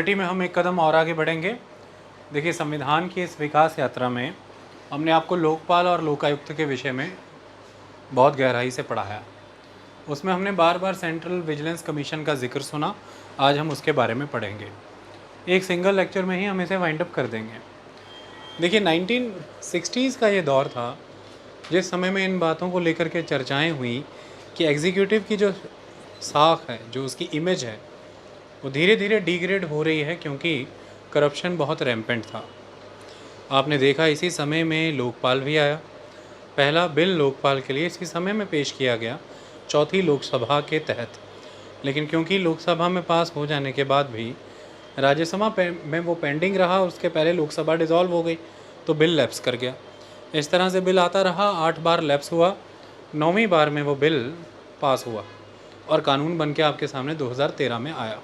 Party में हम एक कदम और आगे बढ़ेंगे। देखिए, संविधान की इस विकास यात्रा में हमने आपको लोकपाल और लोकायुक्त के विषय में बहुत गहराई से पढ़ाया। उसमें हमने बार बार सेंट्रल विजिलेंस कमीशन का जिक्र सुना। आज हम उसके बारे में पढ़ेंगे। एक सिंगल लेक्चर में ही हम इसे वाइंड अप कर देंगे। देखिए, 1960s का ये दौर था जिस समय में इन बातों को लेकर के चर्चाएं हुई कि एग्जीक्यूटिव की जो साख है, जो उसकी इमेज है, वो धीरे धीरे डिग्रेड हो रही है क्योंकि करप्शन बहुत रैम्पेंट था। आपने देखा इसी समय में लोकपाल भी आया। पहला बिल लोकपाल के लिए इसी समय में पेश किया गया, चौथी लोकसभा के तहत। लेकिन क्योंकि लोकसभा में पास हो जाने के बाद भी राज्यसभा में वो पेंडिंग रहा, उसके पहले लोकसभा डिज़ोल्व हो गई तो बिल लैप्स कर गया। इस तरह से बिल आता रहा, 8 बार लैप्स हुआ, 9वीं बार में वो बिल पास हुआ और कानून बन के आपके सामने 2013 में आया।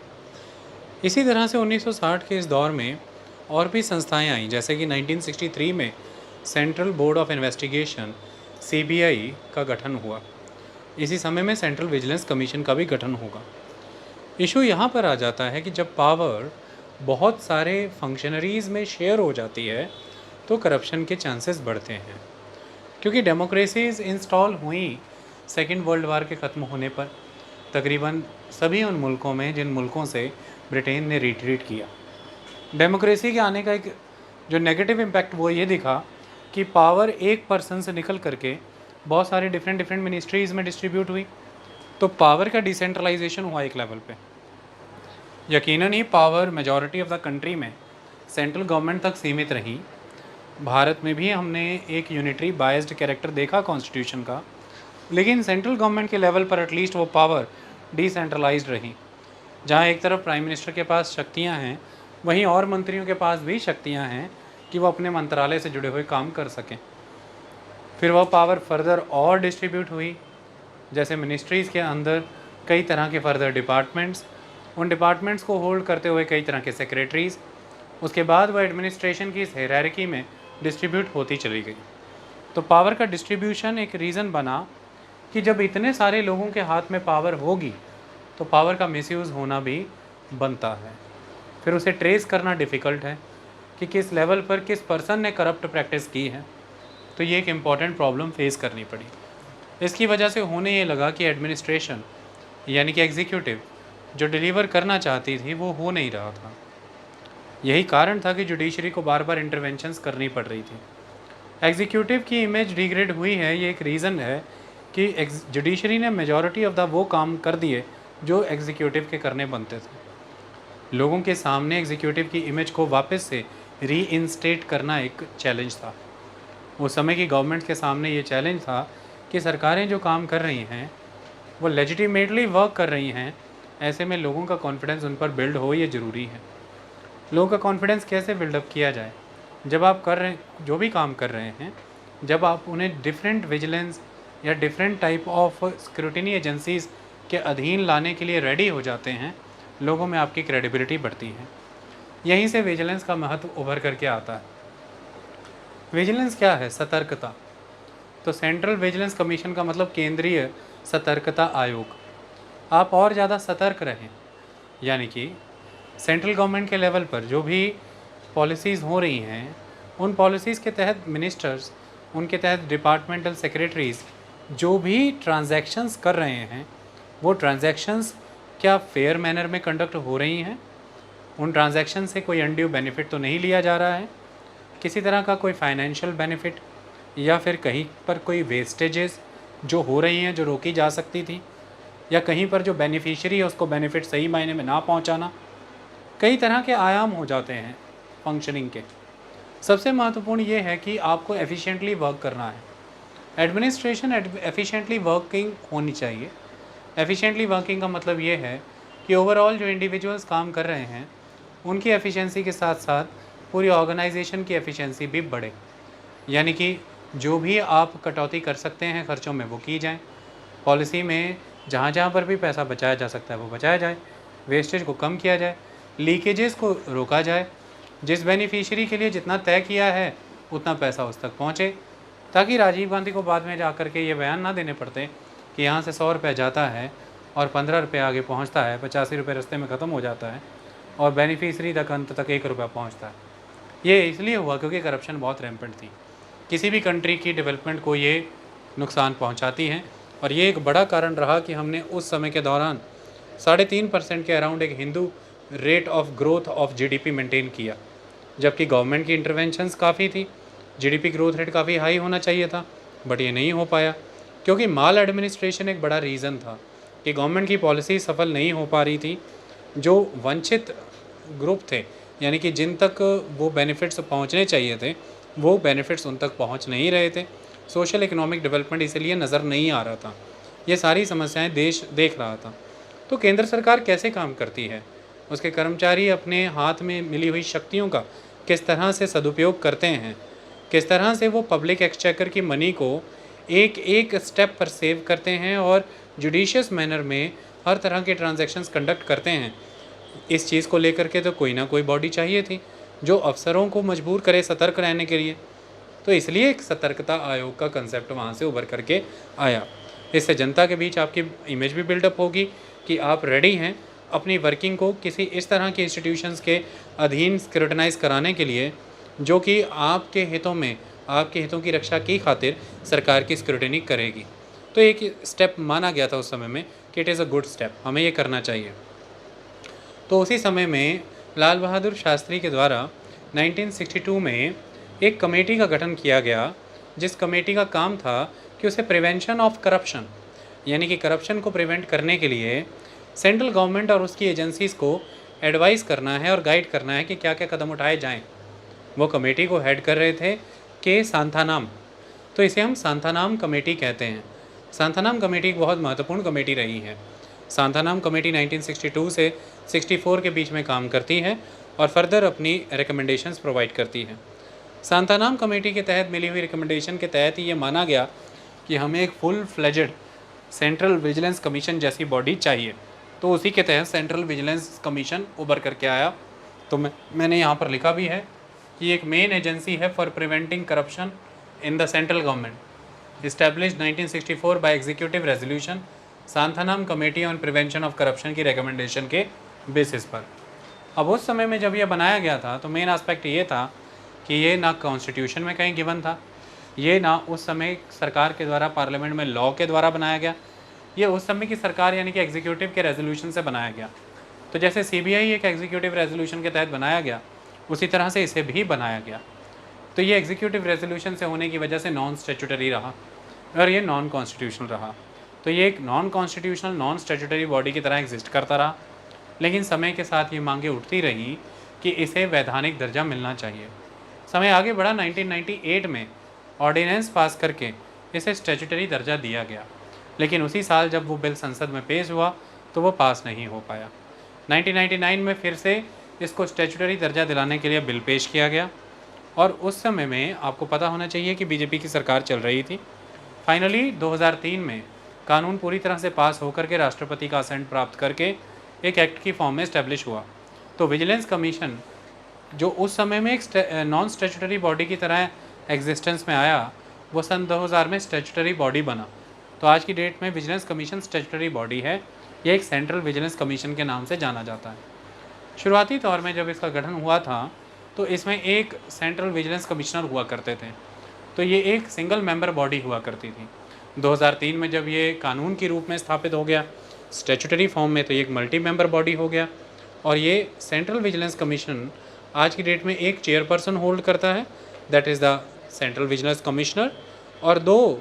इसी तरह से 1960 के इस दौर में और भी संस्थाएं आईं, जैसे कि 1963 में central board of investigation (CBI) का गठन हुआ। इसी समय में सेंट्रल विजिलेंस कमीशन का भी गठन होगा। इशू यहाँ पर आ जाता है कि जब पावर बहुत सारे फंक्शनरीज़ में शेयर हो जाती है तो करप्शन के चांसेस बढ़ते हैं, क्योंकि डेमोक्रेसीज इंस्टॉल हुई सेकेंड वर्ल्ड वार के ख़त्म होने पर तकरीबन सभी उन मुल्कों में जिन मुल्कों से ब्रिटेन ने रिट्रीट किया। डेमोक्रेसी के आने का एक जो नेगेटिव इम्पैक्ट वो ये दिखा कि पावर एक पर्सन से निकल करके बहुत सारे डिफरेंट मिनिस्ट्रीज़ में डिस्ट्रीब्यूट हुई, तो पावर का डिसेंट्रलाइजेशन हुआ एक लेवल पे। यकीनन ही power majority of the country में सेंट्रल गवर्नमेंट तक सीमित रही। भारत में भी हमने एक यूनिटरी बायस्ड कैरेक्टर देखा कॉन्स्टिट्यूशन का, लेकिन सेंट्रल गवर्नमेंट के लेवल पर एटलीस्ट वो पावर डिसेंट्रलाइज्ड रही। जहाँ एक तरफ प्राइम मिनिस्टर के पास शक्तियाँ हैं, वहीं और मंत्रियों के पास भी शक्तियाँ हैं कि वो अपने मंत्रालय से जुड़े हुए काम कर सकें। फिर वह पावर फर्दर और डिस्ट्रीब्यूट हुई, जैसे मिनिस्ट्रीज़ के अंदर कई तरह के फर्दर डिपार्टमेंट्स, उन डिपार्टमेंट्स को होल्ड करते हुए कई तरह के सेक्रेटरीज़। उसके बाद वह एडमिनिस्ट्रेशन की इस हायरार्की में डिस्ट्रीब्यूट होती चली गई। तो पावर का डिस्ट्रीब्यूशन एक रीज़न बना कि जब इतने सारे लोगों के हाथ में पावर होगी तो पावर का मिसयूज़ होना भी बनता है। फिर उसे ट्रेस करना डिफ़िकल्ट है कि किस लेवल पर किस पर्सन ने करप्ट प्रैक्टिस की है, तो ये एक इम्पॉर्टेंट प्रॉब्लम फेस करनी पड़ी। इसकी वजह से होने ये लगा कि एडमिनिस्ट्रेशन यानी कि एग्जीक्यूटिव जो डिलीवर करना चाहती थी वो हो नहीं रहा था। यही कारण था कि जुडिशरी को बार बार इंटरवेंशंस करनी पड़ रही थी। एग्जीक्यूटिव की इमेज डिग्रेड हुई है, ये एक रीज़न है कि जुडिशरी ने मेजॉरिटी ऑफ द वो काम कर दिए जो एग्जीक्यूटिव के करने बनते थे। लोगों के सामने एग्जीक्यूटिव की इमेज को वापस से रीइंस्टेट करना एक चैलेंज था। उस समय की गवर्नमेंट के सामने ये चैलेंज था कि सरकारें जो काम कर रही हैं वो लेजिटिमेटली वर्क कर रही हैं। ऐसे में लोगों का कॉन्फिडेंस उन पर बिल्ड हो, ये ज़रूरी है। लोगों का कॉन्फिडेंस कैसे बिल्डअप किया जाए? जब आप कर रहे जो भी काम कर रहे हैं, जब आप उन्हें डिफरेंट विजिलेंस या different type of scrutiny agencies के अधीन लाने के लिए रेडी हो जाते हैं, लोगों में आपकी क्रेडिबिलिटी बढ़ती है। यहीं से विजिलेंस का महत्व उभर करके आता है। विजिलेंस क्या है? सतर्कता। तो सेंट्रल विजिलेंस कमीशन का मतलब केंद्रीय सतर्कता आयोग। आप और ज़्यादा सतर्क रहें, यानी कि सेंट्रल गवर्नमेंट के लेवल पर जो भी पॉलिसीज़ हो रही हैं, उन पॉलिसीज़ के तहत मिनिस्टर्स, उनके तहत डिपार्टमेंटल सेक्रेटरीज़ जो भी ट्रांजैक्शंस कर रहे हैं, वो ट्रांजैक्शंस क्या फेयर मैनर में कंडक्ट हो रही हैं? उन ट्रांजैक्शन से कोई अनड्यू बेनिफिट तो नहीं लिया जा रहा है? किसी तरह का कोई फाइनेंशियल बेनिफिट या फिर कहीं पर कोई वेस्टेजेस जो हो रही हैं जो रोकी जा सकती थी, या कहीं पर जो बेनिफिशियरी है उसको बेनिफिट सही मायने में ना पहुंचाना। कई तरह के आयाम हो जाते हैं फंक्शनिंग के। सबसे महत्वपूर्ण ये है कि आपको एफिशिएंटली वर्क करना है। एडमिनिस्ट्रेशन एफिशिएंटली वर्किंग होनी चाहिए। एफिशिएंटली वर्किंग का मतलब ये है कि ओवरऑल जो इंडिविजुअल्स काम कर रहे हैं उनकी एफिशिएंसी के साथ साथ पूरी ऑर्गेनाइजेशन की एफिशिएंसी भी बढ़े। यानी कि जो भी आप कटौती कर सकते हैं खर्चों में वो की जाए। पॉलिसी में जहाँ जहाँ पर भी पैसा बचाया जा सकता है वो बचाया जाए। वेस्टेज को कम किया जाए, लीकेजेस को रोका जाए। जिस बेनिफिशियरी के लिए जितना तय किया है उतना पैसा उस तक पहुँचे, ताकि राजीव गांधी को बाद में जा कर के ये बयान ना देने पड़ते कि यहाँ से 100 रुपये जाता है और 15 रुपये आगे पहुँचता है, 85 रुपये रास्ते में ख़त्म हो जाता है। और बेनिफिशरी तक अंत तक 1 रुपया पहुँचता है। ये इसलिए हुआ क्योंकि करप्शन बहुत रैम्पेंट थी। किसी भी कंट्री की डेवलपमेंट को ये नुकसान पहुंचाती हैं, और ये एक बड़ा कारण रहा कि हमने उस समय के दौरान 3.5% के अराउंड एक Hindu rate of growth of GDP maintain किया, जबकि गवर्नमेंट की इंटरवेंशंस काफ़ी थी। जीडीपी ग्रोथ रेट काफ़ी हाई होना चाहिए था, बट ये नहीं हो पाया क्योंकि माल एडमिनिस्ट्रेशन एक बड़ा रीज़न था कि गवर्नमेंट की पॉलिसी सफल नहीं हो पा रही थी। जो वंचित ग्रुप थे, यानी कि जिन तक वो बेनिफिट्स पहुंचने चाहिए थे, वो बेनिफिट्स उन तक पहुंच नहीं रहे थे। सोशल इकोनॉमिक डेवलपमेंट इसीलिए नज़र नहीं आ रहा था। ये सारी समस्याएं देश देख रहा था। तो केंद्र सरकार कैसे काम करती है, उसके कर्मचारी अपने हाथ में मिली हुई शक्तियों का किस तरह से सदुपयोग करते हैं, किस तरह से वो पब्लिक एक्सचेकर की मनी को एक एक स्टेप पर सेव करते हैं और जुडिशियस मैनर में हर तरह के ट्रांजैक्शंस कंडक्ट करते हैं। इस चीज़ को लेकर के तो कोई ना कोई बॉडी चाहिए थी जो अफसरों को मजबूर करे सतर्क रहने के लिए। तो इसलिए एक सतर्कता आयोग का कंसेप्ट वहाँ से उभर करके आया। इससे जनता के बीच आपकी इमेज भी बिल्डअप होगी कि आप रेडी हैं अपनी वर्किंग को किसी इस तरह के इंस्टीट्यूशंस के अधीन स्क्रूटनाइज कराने के लिए, जो कि आपके हितों में, आपके हितों की रक्षा की खातिर सरकार की स्क्रूटनी करेगी। तो एक स्टेप माना गया था उस समय में कि it is a good step, हमें ये करना चाहिए। तो उसी समय में लाल बहादुर शास्त्री के द्वारा 1962 में एक कमेटी का गठन किया गया, जिस कमेटी का काम था कि उसे प्रिवेंशन ऑफ करप्शन, यानी कि करप्शन को प्रिवेंट करने के लिए सेंट्रल गवर्नमेंट और उसकी एजेंसीज़ को एडवाइस करना है और गाइड करना है कि क्या क्या कदम उठाए जाएं। वो कमेटी को हेड कर रहे थे के सांथानाम। तो इसे हम सांथानाम कमेटी कहते हैं। सांथानाम कमेटी एक बहुत महत्वपूर्ण कमेटी रही है। सांथानाम कमेटी 1962 से 64 के बीच में काम करती है और फर्दर अपनी रिकमेंडेशंस प्रोवाइड करती है। सांथानाम कमेटी के तहत मिली हुई रिकमेंडेशन के तहत ही ये माना गया कि हमें एक full fledged central vigilance commission जैसी बॉडी चाहिए। तो उसी के तहत सेंट्रल विजिलेंस कमीशन उभर करके आया। तो मैंने यहाँ पर लिखा भी है कि एक मेन एजेंसी है for preventing corruption in the central government, established 1964 by executive resolution, Santhanam committee on prevention of corruption की रिकमेंडेशन के बेसिस पर। अब उस समय में जब ये बनाया गया था तो मेन एस्पेक्ट ये था कि ये ना कॉन्स्टिट्यूशन में कहीं गिवन था, ये ना उस समय सरकार के द्वारा पार्लियामेंट में लॉ के द्वारा बनाया गया, ये उस समय की सरकार यानी कि एग्जीक्यूटिव के रेजोल्यूशन से बनाया गया। तो जैसे सीबीआई एक एग्जीक्यूटिव रेजोल्यूशन के तहत बनाया गया, उसी तरह से इसे भी बनाया गया। तो ये एग्जीक्यूटिव रेजोल्यूशन से होने की वजह से नॉन स्टैट्यूटरी रहा और ये नॉन कॉन्स्टिट्यूशनल रहा। तो ये एक non constitutional non statutory body की तरह एग्जिस्ट करता रहा। लेकिन समय के साथ ये मांगें उठती रहीं कि इसे वैधानिक दर्जा मिलना चाहिए। समय आगे बढ़ा, 1998 में ऑर्डिनेंस पास करके इसे स्टैट्यूटरी दर्जा दिया गया, लेकिन उसी साल जब वो बिल संसद में पेश हुआ तो वो पास नहीं हो पाया। 1999 में फिर से इसको स्टैट्यूटरी दर्जा दिलाने के लिए बिल पेश किया गया और उस समय में आपको पता होना चाहिए कि बीजेपी की सरकार चल रही थी। फाइनली 2003 में कानून पूरी तरह से पास होकर के राष्ट्रपति का असेंट प्राप्त करके एक एक्ट की फॉर्म में इस्टेब्लिश हुआ। तो विजिलेंस कमीशन जो उस समय में एक नॉन स्टैट्यूटरी बॉडी की तरह एग्जिस्टेंस में आया, वो सन 2000 में स्टैट्यूटरी बॉडी बना। तो आज की डेट में विजिलेंस कमीशन स्टैट्यूटरी बॉडी है, ये एक सेंट्रल विजिलेंस कमीशन के नाम से जाना जाता है। शुरुआती तौर में जब इसका गठन हुआ था तो इसमें एक सेंट्रल विजिलेंस कमिश्नर हुआ करते थे, तो ये एक सिंगल मेंबर बॉडी हुआ करती थी। 2003 में जब ये कानून के रूप में स्थापित हो गया स्टैट्यूटरी फॉर्म में, तो ये एक मल्टी मेंबर बॉडी हो गया और ये सेंट्रल विजिलेंस कमीशन आज की डेट में एक चेयरपर्सन होल्ड करता है, that is the central vigilance commissioner, और 2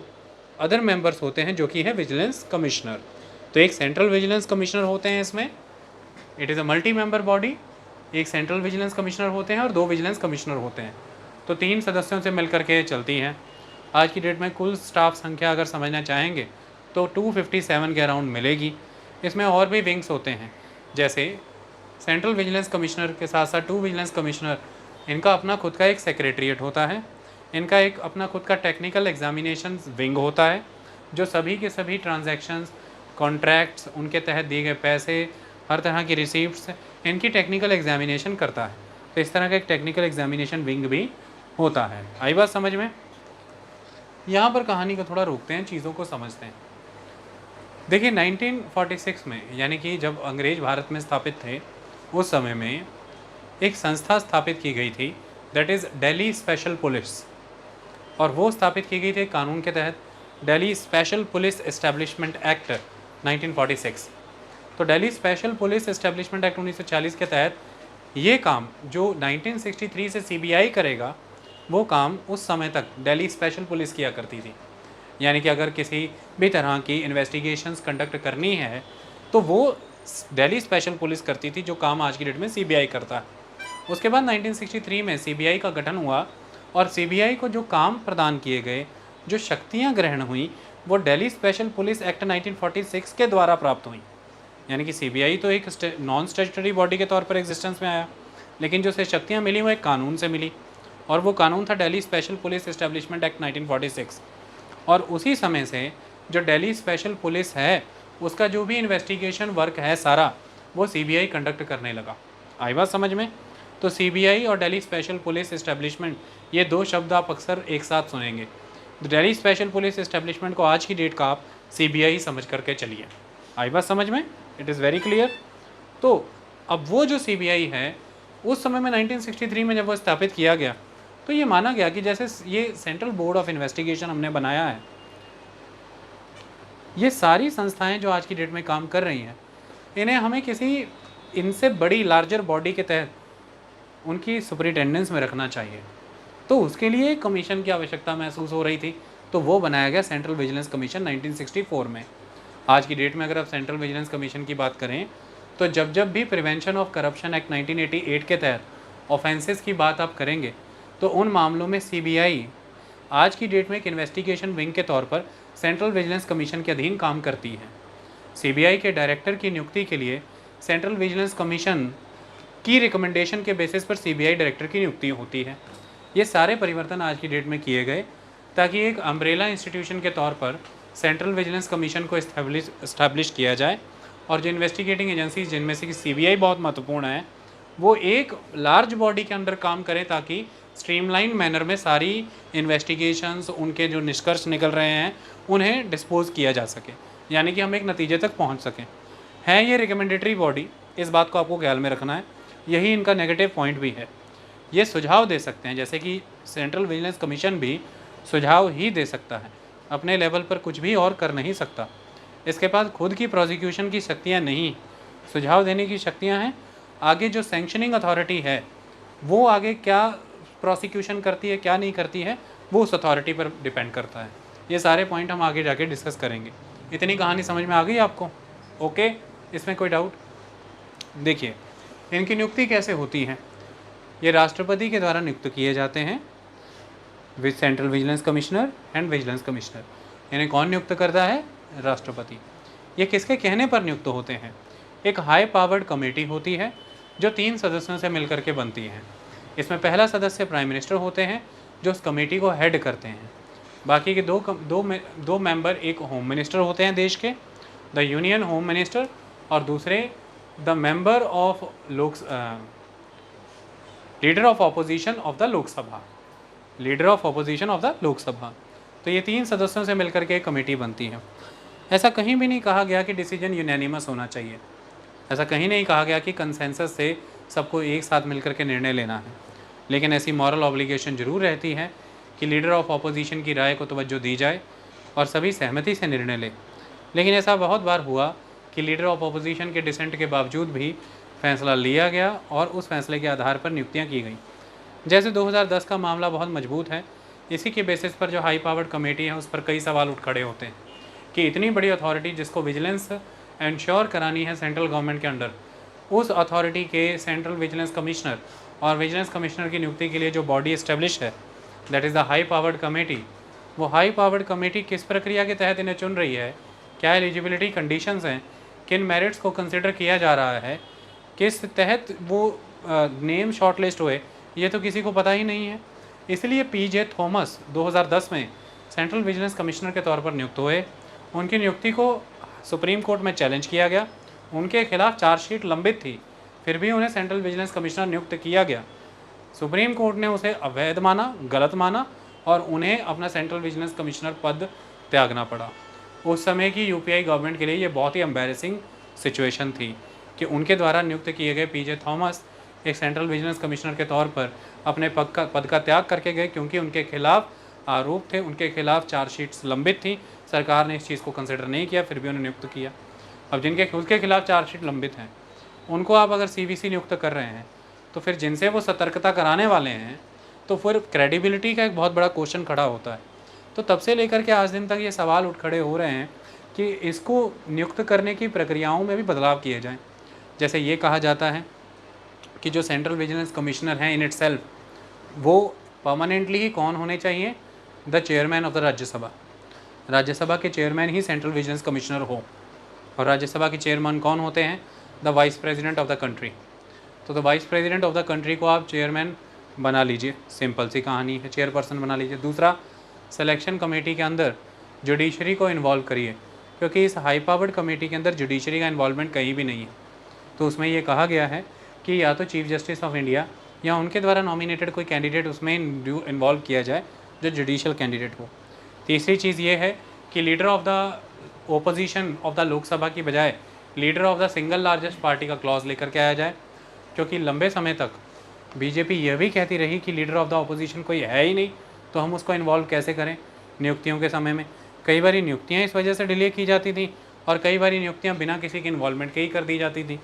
अदर मेंबर्स होते हैं जो कि है विजिलेंस कमिश्नर। तो एक सेंट्रल विजिलेंस कमिश्नर होते हैं इसमें, it is a multi member body, एक सेंट्रल विजिलेंस कमिश्नर होते हैं और 2 विजिलेंस कमिश्नर होते हैं। तो 3 सदस्यों से मिलकर के चलती हैं। आज की डेट में कुल स्टाफ संख्या अगर समझना चाहेंगे तो 257 के अराउंड मिलेगी। इसमें और भी विंग्स होते हैं, जैसे सेंट्रल विजिलेंस कमिश्नर के साथ साथ 2 विजिलेंस कमिश्नर, इनका अपना खुद का एक सेक्रेटरीट होता है, इनका एक अपना खुद का टेक्निकल एग्जामिनेशन विंग होता है जो सभी के सभी ट्रांजैक्शंस, कॉन्ट्रैक्ट्स, उनके तहत दिए गए पैसे, हर तरह की रिसीप्ट्स, इनकी टेक्निकल एग्जामिनेशन करता है। तो इस तरह का एक टेक्निकल एग्जामिनेशन विंग भी होता है। आई बात समझ में? यहाँ पर कहानी को थोड़ा रोकते हैं, चीज़ों को समझते हैं। देखिए 1946 में, यानी कि जब अंग्रेज़ भारत में स्थापित थे, उस समय में एक संस्था स्थापित की गई थी, that is Delhi special police, और वो स्थापित की गई थी कानून के तहत, Delhi special police establishment act 1946। तो Delhi special police establishment act 1940 के तहत ये काम जो 1963 से सीबीआई करेगा, वो काम उस समय तक दिल्ली स्पेशल पुलिस किया करती थी। यानी कि अगर किसी भी तरह की इन्वेस्टिगेशंस कंडक्ट करनी है तो वो दिल्ली स्पेशल पुलिस करती थी, जो काम आज की डेट में सीबीआई करता है। उसके बाद 1963 में सीबीआई का गठन हुआ और सीबीआई को जो काम प्रदान किए गए, जो शक्तियां ग्रहण हुई, वो दिल्ली स्पेशल पुलिस एक्ट 1946 के द्वारा प्राप्त हुई। यानी कि सीबीआई तो एक नॉन स्टैट्यूटरी बॉडी के तौर पर एग्जिस्टेंस में आया, लेकिन जो उसे शक्तियाँ मिली वो एक कानून से मिली, और वो कानून था Delhi special police establishment act 1946। और उसी समय से जो दिल्ली स्पेशल पुलिस है, उसका जो भी इन्वेस्टिगेशन वर्क है सारा, वो सीबीआई कंडक्ट करने लगा। आई बात समझ में? तो सीबीआई और दिल्ली स्पेशल पुलिस एस्टेब्लिशमेंट, ये दो शब्द आप अक्सर एक साथ सुनेंगे। दिल्ली स्पेशल पुलिस एस्टेब्लिशमेंट को आज की डेट का आप सीबीआई समझ करके चलिए। आई बात समझ में? It is very clear. तो अब वो जो सीबीआई है, उस समय में 1963 में जब वो स्थापित किया गया, तो ये माना गया कि जैसे ये सेंट्रल बोर्ड ऑफ इन्वेस्टिगेशन हमने बनाया है, ये सारी संस्थाएं जो आज की डेट में काम कर रही हैं, इन्हें हमें किसी इनसे बड़ी लार्जर बॉडी के तहत उनकी सुपरिटेंडेंस में रखना चाहिए। तो उसके लिए कमीशन की आवश्यकता महसूस हो रही थी, तो वो बनाया गया सेंट्रल विजिलेंस कमीशन 1964 में। आज की डेट में अगर आप सेंट्रल विजिलेंस कमीशन की बात करें, तो जब भी प्रिवेंशन ऑफ करप्शन एक्ट 1988 के तहत ऑफेंसेस की बात आप करेंगे, तो उन मामलों में सीबीआई आज की डेट में एक इन्वेस्टिगेशन विंग के तौर पर सेंट्रल विजिलेंस कमीशन के अधीन काम करती है। सीबीआई के डायरेक्टर की नियुक्ति के लिए सेंट्रल विजिलेंस कमीशन की रिकमेंडेशन के बेसिस पर सीबीआई डायरेक्टर की नियुक्ति होती है। ये सारे परिवर्तन आज की डेट में किए गए ताकि एक अम्ब्रेला इंस्टीट्यूशन के तौर पर सेंट्रल विजिलेंस कमीशन को इस्टेब्लिश किया जाए, और जो इन्वेस्टिगेटिंग एजेंसीज जिनमें से सीबीआई बहुत महत्वपूर्ण है, वो एक लार्ज बॉडी के अंडर काम करें ताकि स्ट्रीमलाइन मैनर में सारी इन्वेस्टिगेशंस, उनके जो निष्कर्ष निकल रहे हैं, उन्हें डिस्पोज किया जा सके, यानी कि हम एक नतीजे तक पहुंच सकें। है ये रिकमेंडेटरी बॉडी, इस बात को आपको ख्याल में रखना है, यही इनका नेगेटिव पॉइंट भी है। ये सुझाव दे सकते हैं, जैसे कि सेंट्रल विजिलेंस कमीशन भी सुझाव ही दे सकता है, अपने लेवल पर कुछ भी और कर नहीं सकता। इसके पास खुद की प्रोसिक्यूशन की शक्तियाँ नहीं, सुझाव देने की शक्तियाँ हैं। आगे जो सैंक्शनिंग अथॉरिटी है, वो आगे क्या प्रोसिक्यूशन करती है, क्या नहीं करती है, वो उस अथॉरिटी पर डिपेंड करता है। ये सारे पॉइंट हम आगे जाके डिस्कस करेंगे। इतनी कहानी समझ में आ गई आपको? ओके, इसमें कोई डाउट? देखिए, इनकी नियुक्ति कैसे होती है। ये राष्ट्रपति के द्वारा नियुक्त किए जाते हैं, with central vigilance commissioner and vigilance commissioner. इन्हें कौन नियुक्त करता है? राष्ट्रपति। ये किसके कहने पर नियुक्त होते हैं? एक हाई पावर्ड कमेटी होती है जो 3 सदस्यों से मिलकर के बनती है। इसमें पहला सदस्य प्राइम मिनिस्टर होते हैं जो उस कमेटी को हेड करते हैं। बाकी के दो मेंबर एक होम मिनिस्टर होते हैं देश के, द यूनियन होम मिनिस्टर, और दूसरे the member of leader of opposition of the Lok Sabha, leader of opposition of the Lok Sabha. तो ये 3 सदस्यों से मिलकर के एक कमेटी बनती है। ऐसा कहीं भी नहीं कहा गया कि डिसीजन यूनैनिमस होना चाहिए, ऐसा कहीं नहीं कहा गया कि कंसेंसस से सबको एक साथ मिलकर के निर्णय लेना है, लेकिन ऐसी मॉरल ऑब्लिगेशन जरूर रहती है कि लीडर ऑफ ऑपोजिशन की राय को तवज्जो दी जाए और सभी सहमति से निर्णय लें। लेकिन ऐसा बहुत बार हुआ कि लीडर ऑफ ऑपोजिशन के डिसेंट के बावजूद भी फैसला लिया गया और उस फैसले के आधार पर नियुक्तियाँ की गई। जैसे 2010 का मामला बहुत मजबूत है, इसी के बेसिस पर जो हाई पावर्ड कमेटी है उस पर कई सवाल उठ खड़े होते हैं कि इतनी बड़ी अथॉरिटी जिसको विजिलेंस इंश्योर करानी है सेंट्रल गवर्नमेंट के अंडर, उस अथॉरिटी के सेंट्रल विजिलेंस कमिश्नर और विजिलेंस कमिश्नर की नियुक्ति के लिए जो बॉडी इस्टेब्लिश है, that is the high powered committee, वो हाई पावर्ड कमेटी किस प्रक्रिया के तहत इन्हें चुन रही है, क्या एलिजिबिलिटी कंडीशंस हैं, किन मेरिट्स को कंसिडर किया जा रहा है, किस तहत वो नेम शॉर्टलिस्ट हुए, ये तो किसी को पता ही नहीं है। इसलिए पीजे थॉमस 2010 में सेंट्रल विजिलेंस कमिश्नर के तौर पर नियुक्त हुए। उनकी नियुक्ति को सुप्रीम कोर्ट में चैलेंज किया गया, उनके खिलाफ चार्जशीट लंबित थी, फिर भी उन्हें सेंट्रल विजिलेंस कमिश्नर नियुक्त किया गया। सुप्रीम कोर्ट ने उसे अवैध माना, गलत माना, और उन्हें अपना सेंट्रल विजिलेंस कमिश्नर पद त्यागना पड़ा। उस समय की यूपीआई गवर्नमेंट के लिए ये बहुत ही एम्बैरेसिंग सिचुएशन थी कि उनके द्वारा नियुक्त किए गए पीजे थॉमस एक सेंट्रल विजिलेंस कमिश्नर के तौर पर अपने पद का त्याग करके गए, क्योंकि उनके खिलाफ आरोप थे, उनके खिलाफ चार्जशीट्स लंबित थी। सरकार ने इस चीज़ को कंसिडर नहीं किया, फिर भी उन्हें नियुक्त किया। अब जिनके उसके खिलाफ चार्जशीट लंबित हैं, उनको आप अगर सीवीसी नियुक्त कर रहे हैं, तो फिर जिनसे वो सतर्कता कराने वाले हैं, तो फिर क्रेडिबिलिटी का एक बहुत बड़ा क्वेश्चन खड़ा होता है। तो तब से लेकर के आज दिन तक ये सवाल उठ खड़े हो रहे हैं कि इसको नियुक्त करने की प्रक्रियाओं में भी बदलाव किए जाएँ। जैसे ये कहा जाता है कि जो सेंट्रल विजिलेंस कमिश्नर हैं इन इटसेल्फ, वो परमानेंटली ही कौन होने चाहिए? The chairman of the Rajya Sabha. Rajya Sabha के चेयरमैन ही सेंट्रल विजिलेंस कमिश्नर हो। और राज्यसभा के चेयरमैन कौन होते हैं? The vice president of the country. तो the vice president of the country को आप चेयरमैन बना लीजिए, सिंपल सी कहानी है, चेयरपर्सन बना लीजिए। दूसरा, सिलेक्शन कमेटी के अंदर जुडिशरी को इन्वॉल्व करिए, क्योंकि इस हाई पावर्ड कमेटी के अंदर जुडिशरी का इन्वॉल्वमेंट कहीं भी नहीं है। तो उसमें ये कहा गया है कि या तो चीफ जस्टिस ऑफ इंडिया या उनके द्वारा नॉमिनेटेड कोई कैंडिडेट उसमें इन्वॉल्व किया जाए जो जुडिशियल कैंडिडेट हो। तीसरी चीज़ ये है कि leader of the opposition of the Lok Sabha की बजाय leader of the single largest party का क्लॉज लेकर के आया जाए, क्योंकि लंबे समय तक बीजेपी यह भी कहती रही कि लीडर ऑफ द ऑपोजिशन कोई है ही नहीं, तो हम उसको इन्वॉल्व कैसे करें नियुक्तियों के समय में। कई बार नियुक्तियाँ इस वजह से डिले की जाती थी और कई बार नियुक्तियाँ बिना किसी के इन्वॉल्वमेंट के ही कर दी जाती थी,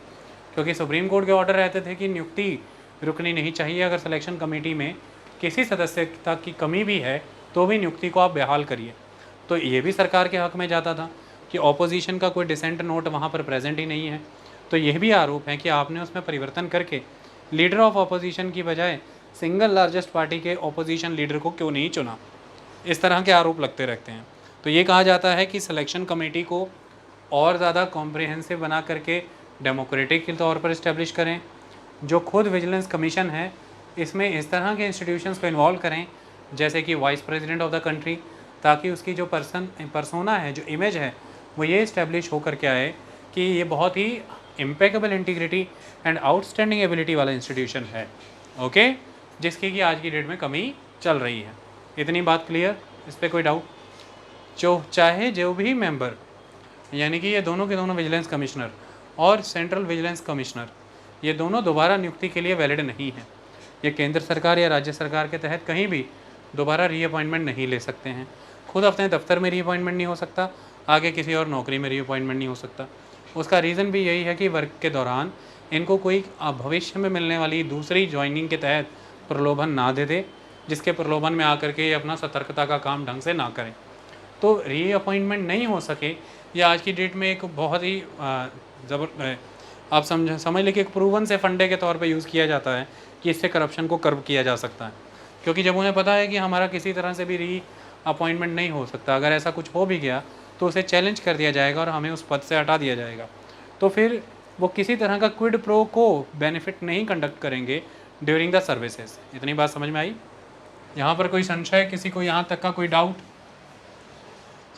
क्योंकि सुप्रीम कोर्ट के ऑर्डर रहते थे कि नियुक्ति रुकनी नहीं चाहिए। अगर सिलेक्शन कमेटी में किसी सदस्यता की कमी भी है तो भी नियुक्ति को आप बहाल करिए। तो ये भी सरकार के हक में जाता था कि ऑपोजिशन का कोई डिसेंट नोट वहाँ पर प्रेजेंट ही नहीं है। तो यह भी आरोप है कि आपने उसमें परिवर्तन करके लीडर ऑफ ऑपोजिशन की बजाय सिंगल लार्जेस्ट पार्टी के ऑपोजिशन लीडर को क्यों नहीं चुना। इस तरह के आरोप लगते रहते हैं। तो ये कहा जाता है कि सिलेक्शन कमेटी को और ज़्यादा कॉम्प्रिहेंसिव बना करके डेमोक्रेटिक के तौर पर इस्टेब्लिश करें। जो खुद विजिलेंस कमीशन है, इसमें इस तरह के इंस्टीट्यूशंस को इन्वॉल्व करें जैसे कि vice president of the country, ताकि उसकी जो परसोना है, जो इमेज है, वो ये इस्टेब्लिश होकर के आए कि ये बहुत ही impeccable integrity and outstanding ability वाला इंस्टीट्यूशन है, ओके, जिसकी कि आज की डेट में कमी चल रही है। इतनी बात क्लियर? इस पर कोई डाउट? चाहे जो भी मेंबर, यानी कि ये दोनों के दोनों विजिलेंस कमिश्नर और सेंट्रल विजिलेंस कमिश्नर, ये दोनों दोबारा नियुक्ति के लिए वैलिड नहीं है। ये केंद्र सरकार या राज्य सरकार के तहत कहीं भी दोबारा रीअपॉइंटमेंट नहीं ले सकते हैं। खुद अपने दफ्तर में रीअपॉइंटमेंट नहीं हो सकता, आगे किसी और नौकरी में रीअपॉइंटमेंट नहीं हो सकता। उसका रीज़न भी यही है कि वर्क के दौरान इनको कोई भविष्य में मिलने वाली दूसरी ज्वाइनिंग के तहत प्रलोभन ना दे दे, जिसके प्रलोभन में आकर के ये अपना सतर्कता का काम ढंग से ना करें। तो रीअपॉइंटमेंट नहीं हो सके, ये आज की डेट में एक बहुत ही आप समझ लें कि एक प्रूवन से फंडे के तौर पे यूज़ किया जाता है कि इससे करप्शन को कर्ब किया जा सकता है। क्योंकि जब उन्हें पता है कि हमारा किसी तरह से भी रीअपॉइंटमेंट नहीं हो सकता, अगर ऐसा कुछ हो भी गया तो उसे चैलेंज कर दिया जाएगा और हमें उस पद से हटा दिया जाएगा, तो फिर वो किसी तरह का क्विड प्रो को बेनिफिट नहीं कंडक्ट करेंगे ड्यूरिंग द सर्विसेज। इतनी बात समझ में आई? यहाँ पर कोई संशय किसी को, यहाँ तक का कोई डाउट?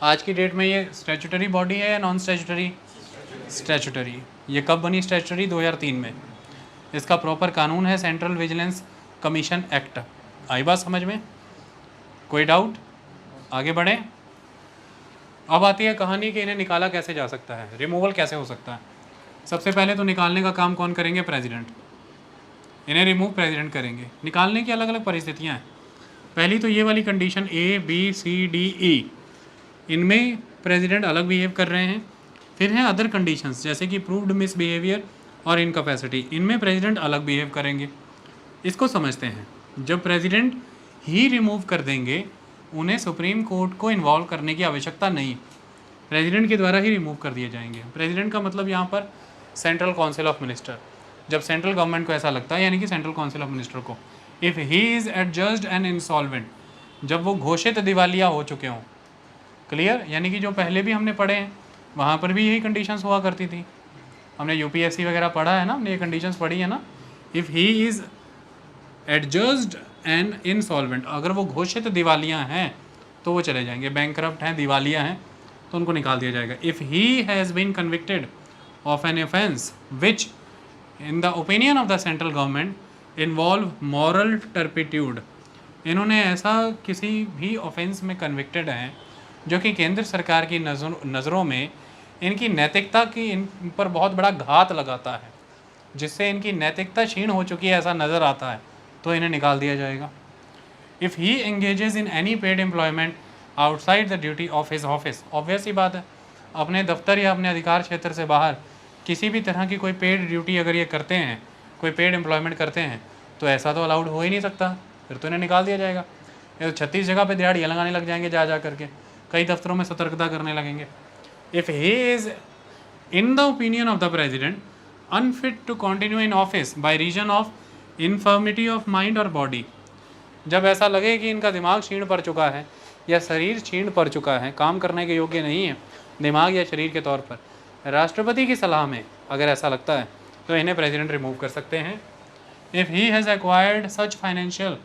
आज की डेट में ये स्टैट्यूटरी बॉडी है या नॉन स्टैट्यूटरी? स्टैट्यूटरी। ये कब बनी स्टैट्यूटरी? 2003 में। इसका प्रॉपर कानून है सेंट्रल विजिलेंस कमीशन एक्ट। आई बात समझ में? कोई डाउट? आगे बढ़ें। अब आती है कहानी कि इन्हें निकाला कैसे जा सकता है, रिमूवल कैसे हो सकता है। सबसे पहले तो निकालने का काम कौन करेंगे? प्रेसिडेंट। इन्हें रिमूव प्रेसिडेंट करेंगे। निकालने की अलग अलग परिस्थितियाँ हैं। पहली तो ये वाली condition A, B, C, D, E, इनमें प्रेसिडेंट अलग बिहेव कर रहे हैं। फिर हैं अदर कंडीशंस जैसे कि प्रूव्ड मिसबिहेवियर और इनकैपेसिटी, इनमें प्रेसिडेंट अलग बिहेव करेंगे। इसको समझते हैं। जब प्रेसिडेंट ही रिमूव कर देंगे, उन्हें सुप्रीम कोर्ट को इन्वॉल्व करने की आवश्यकता नहीं, प्रेसिडेंट के द्वारा ही रिमूव कर दिए जाएंगे। प्रेसिडेंट का मतलब यहाँ पर सेंट्रल काउंसिल ऑफ मिनिस्टर। जब सेंट्रल गवर्नमेंट को ऐसा लगता है, यानी कि सेंट्रल काउंसिल ऑफ मिनिस्टर को, if he is adjudged and insolvent, जब वो घोषित दिवालिया हो चुके हों। क्लियर? यानी कि जो पहले भी हमने पढ़े हैं वहाँ पर भी यही कंडीशंस हुआ करती थी। हमने यूपीएससी वगैरह पढ़ा है ना, हमने ये कंडीशंस पढ़ी है ना। If he is adjudged and insolvent, अगर वो घोषित दिवालिया हैं तो वो चले जाएंगे। बैंकरप्ट हैं, दिवालिया हैं, तो उनको निकाल दिया जाएगा। If he has been convicted of an offence which in the opinion of the central government involve moral turpitude, इन्होंने ऐसा किसी भी ऑफेंस में कन्विक्टेड हैं जो कि केंद्र सरकार की नज़रों में इनकी नैतिकता की इन पर बहुत बड़ा घात लगाता है, जिससे इनकी नैतिकता क्षीण हो चुकी है ऐसा नज़र आता है, तो इन्हें निकाल दिया जाएगा। If he engages in any paid employment outside the duty of his office, obvious ही बात है, अपने दफ्तर या अपने अधिकार क्षेत्र से बाहर किसी भी तरह की कोई पेड ड्यूटी अगर ये करते हैं, कोई पेड एम्प्लॉयमेंट करते हैं, तो ऐसा तो अलाउड हो ही नहीं सकता, फिर तो इन्हें निकाल दिया जाएगा। ये तो 36 जगह पे दिहाड़ियाँ लगाने लग जाएंगे जा जा करके, कई दफ्तरों में सतर्कता करने लगेंगे। If he is in the opinion of the president unfit to continue in office by reason of infirmity of mind और बॉडी, जब ऐसा लगे कि इनका दिमाग क्षीण पड़ चुका है या शरीर क्षीण पड़ चुका है, काम करने के योग्य नहीं है दिमाग या शरीर के तौर पर, राष्ट्रपति की सलाह में अगर ऐसा लगता है तो इन्हें प्रेसिडेंट रिमूव कर सकते हैं। If he has acquired such financial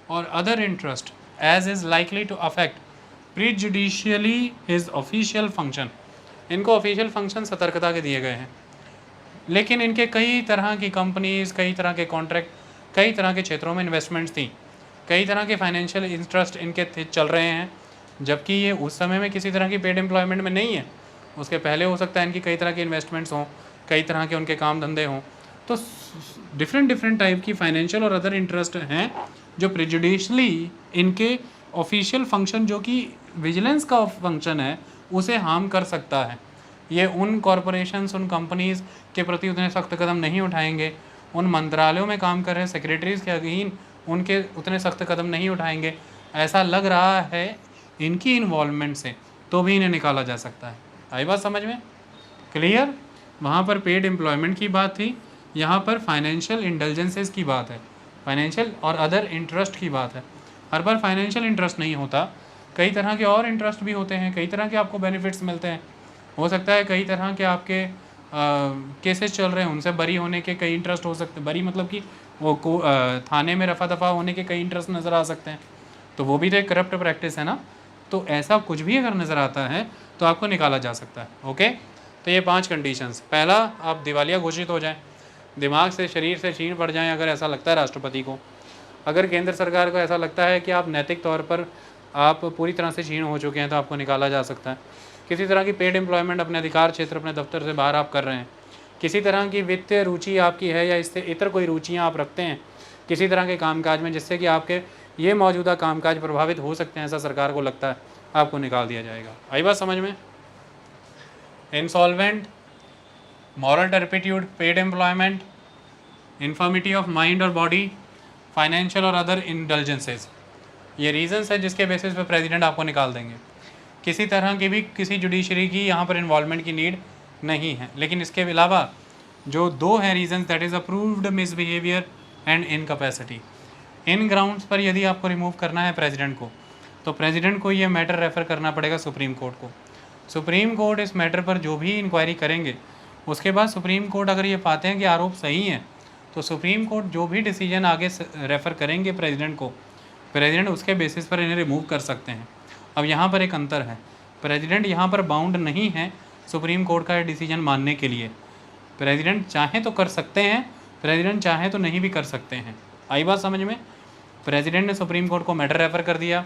और other interest as is likely to affect prejudicially his official function, इनको ऑफिशियल फंक्शन सतर्कता के दिए गए हैं, लेकिन इनके कई तरह की कंपनीज़, कई तरह के कॉन्ट्रैक्ट, कई तरह के क्षेत्रों में इन्वेस्टमेंट्स थी, कई तरह के फाइनेंशियल इंटरेस्ट इनके चल रहे हैं, जबकि ये उस समय में किसी तरह की पेड एम्प्लॉयमेंट में नहीं है, उसके पहले हो सकता है इनकी कई तरह की इन्वेस्टमेंट्स हों, कई तरह के उनके काम धंधे हों, तो डिफरेंट टाइप की फाइनेंशियल और अदर इंटरेस्ट हैं जो प्रेजुडिशली इनके ऑफिशियल फंक्शन, जो कि विजिलेंस का फंक्शन है, उसे हार्म कर सकता है। ये उन कॉरपोरेशंस, उन कंपनीज़ के प्रति उतने सख्त कदम नहीं उठाएंगे, उन मंत्रालयों में काम कर रहे सेक्रेटरीज़ के अधीन उनके उतने सख्त कदम नहीं उठाएंगे, ऐसा लग रहा है इनकी इन्वॉल्वमेंट से, तो भी इन्हें निकाला जा सकता है। आई बात समझ में? क्लियर? वहाँ पर पेड एम्प्लॉयमेंट की बात थी, यहाँ पर फाइनेंशियल इंटेलिजेंसेस की बात है, फाइनेंशियल और अदर इंटरेस्ट की बात है। हर बार फाइनेंशियल इंटरेस्ट नहीं होता, कई तरह के और इंटरेस्ट भी होते हैं, कई तरह के आपको बेनिफिट्स मिलते हैं। हो सकता है कई तरह के आपके केसेस चल रहे हैं, उनसे बरी होने के कई इंटरेस्ट हो सकते हैं, बरी मतलब कि वो थाने में रफा दफा होने के कई इंटरेस्ट नज़र आ सकते हैं, तो वो भी तो एक करप्ट प्रैक्टिस है ना। तो ऐसा कुछ भी अगर नज़र आता है तो आपको निकाला जा सकता है। ओके, तो ये 5 कंडीशंस। पहला, आप दिवालिया घोषित हो जाएं, दिमाग से शरीर से क्षीण पड़ जाएं अगर ऐसा लगता है राष्ट्रपति को, अगर केंद्र सरकार को ऐसा लगता है कि आप नैतिक तौर पर आप पूरी तरह से क्षीण हो चुके हैं, तो आपको निकाला जा सकता है। किसी तरह की पेड एम्प्लॉयमेंट अपने अधिकार क्षेत्र, अपने दफ्तर से बाहर आप कर रहे हैं, किसी तरह की वित्तीय रुचि आपकी है या इससे इतर कोई रुचियाँ आप रखते हैं किसी तरह के कामकाज में, जिससे कि आपके ये मौजूदा कामकाज प्रभावित हो सकते हैं, ऐसा सरकार को लगता है, आपको निकाल दिया जाएगा। आई बात समझ में? Insolvent, moral turpitude, paid employment, infirmity of mind और बॉडी, फाइनेंशियल और अदर इंडल्जेंसेस, ये रीजंस है जिसके बेसिस पे प्रेसिडेंट आपको निकाल देंगे। किसी तरह की भी किसी जुडिशरी की यहाँ पर इन्वॉल्वमेंट की नीड नहीं है। लेकिन इसके अलावा जो 2 हैं reasons, that is approved misbehaviour and incapacity, in grounds पर यदि आपको रिमूव करना है प्रेसिडेंट को, तो प्रेसिडेंट को ये मैटर रेफ़र करना पड़ेगा सुप्रीम कोर्ट को। सुप्रीम कोर्ट इस मैटर पर जो भी इंक्वायरी करेंगे, उसके बाद सुप्रीम कोर्ट अगर ये पाते हैं कि आरोप सही हैं, तो सुप्रीम कोर्ट जो भी डिसीजन आगे रेफ़र करेंगे प्रेसिडेंट को, प्रेसिडेंट उसके बेसिस पर इन्हें रिमूव कर सकते हैं। अब यहाँ पर एक अंतर है, प्रेसिडेंट यहाँ पर बाउंड नहीं है सुप्रीम कोर्ट का डिसीजन मानने के लिए। प्रेसिडेंट चाहे तो कर सकते हैं, प्रेसिडेंट चाहे तो नहीं भी कर सकते हैं। आई बात समझ में? प्रेसिडेंट ने सुप्रीम कोर्ट को मैटर रेफ़र कर दिया,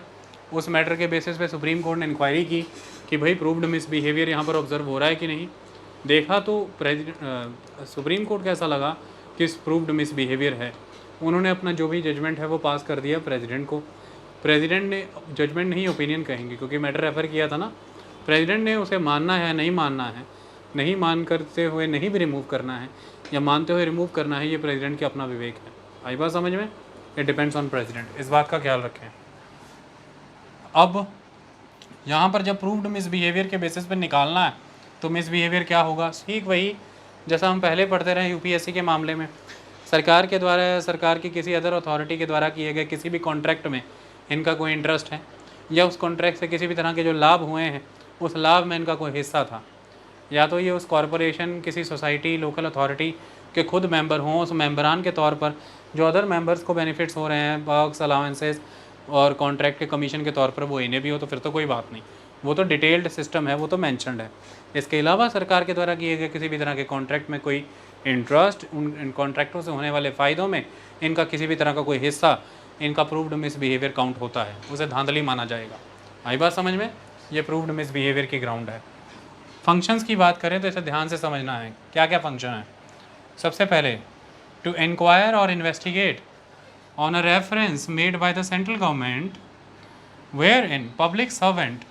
उस मैटर के बेसिस पे सुप्रीम कोर्ट ने इंक्वायरी की कि भाई प्रूव्ड मिसबिहेवियर यहाँ पर ऑब्जर्व हो रहा है कि नहीं। देखा तो सुप्रीम कोर्ट कैसा लगा कि प्रूव्ड मिसबिहेवियर है, उन्होंने अपना जो भी जजमेंट है वो पास कर दिया प्रेसिडेंट को। प्रेसिडेंट ने जजमेंट नहीं, ओपिनियन कहेंगे, क्योंकि मैटर रेफ़र किया था ना, प्रेसिडेंट ने उसे मानना है नहीं मानना है, नहीं मान करते हुए नहीं भी रिमूव करना है या मानते हुए रिमूव करना है, ये प्रेसिडेंट के अपना विवेक है। आई बात समझ में? इट डिपेंड्स ऑन प्रेसिडेंट, इस बात का ख्याल रखें। अब यहाँ पर जब प्रूव्ड मिसबिहेवियर के बेसिस पर निकालना है, तो मिसबिहेवियर क्या होगा? ठीक वही जैसा हम पहले पढ़ते रहे यूपीएससी के मामले में, सरकार के द्वारा या सरकार की किसी अदर अथॉरिटी के द्वारा किए गए किसी भी कॉन्ट्रैक्ट में इनका कोई इंटरेस्ट है, या उस कॉन्ट्रैक्ट से किसी भी तरह के जो लाभ हुए हैं उस लाभ में इनका कोई हिस्सा था, या तो ये उस कॉरपोरेशन, किसी सोसाइटी, लोकल अथॉरिटी के खुद मेंबर हों, उस मेंबरान के तौर पर जो अदर मेंबर्स को बेनिफिट्स हो रहे हैं, पर्क्स, अलाउंसेस और कॉन्ट्रैक्ट के कमीशन के तौर पर, वो इन्हें भी हो, तो फिर तो कोई बात नहीं, वो तो डिटेल्ड सिस्टम है, वो तो मैंशनड है। इसके अलावा सरकार के द्वारा किए गए किसी भी तरह के कॉन्ट्रैक्ट में कोई इंटरेस्ट, उन कॉन्ट्रैक्टों से होने वाले फ़ायदों में इनका किसी भी तरह का कोई हिस्सा, इनका प्रूव्ड मिसबिहेवियर काउंट होता है, उसे धांधली माना जाएगा। आई बात समझ में? ये प्रूव्ड मिसबिहेवियर की ग्राउंड है। फंक्शंस की बात करें तो इसे ध्यान से समझना है, क्या क्या फंक्शन है। सबसे पहले, टू इंक्वायर और investigate on a reference made by the central government where in public servant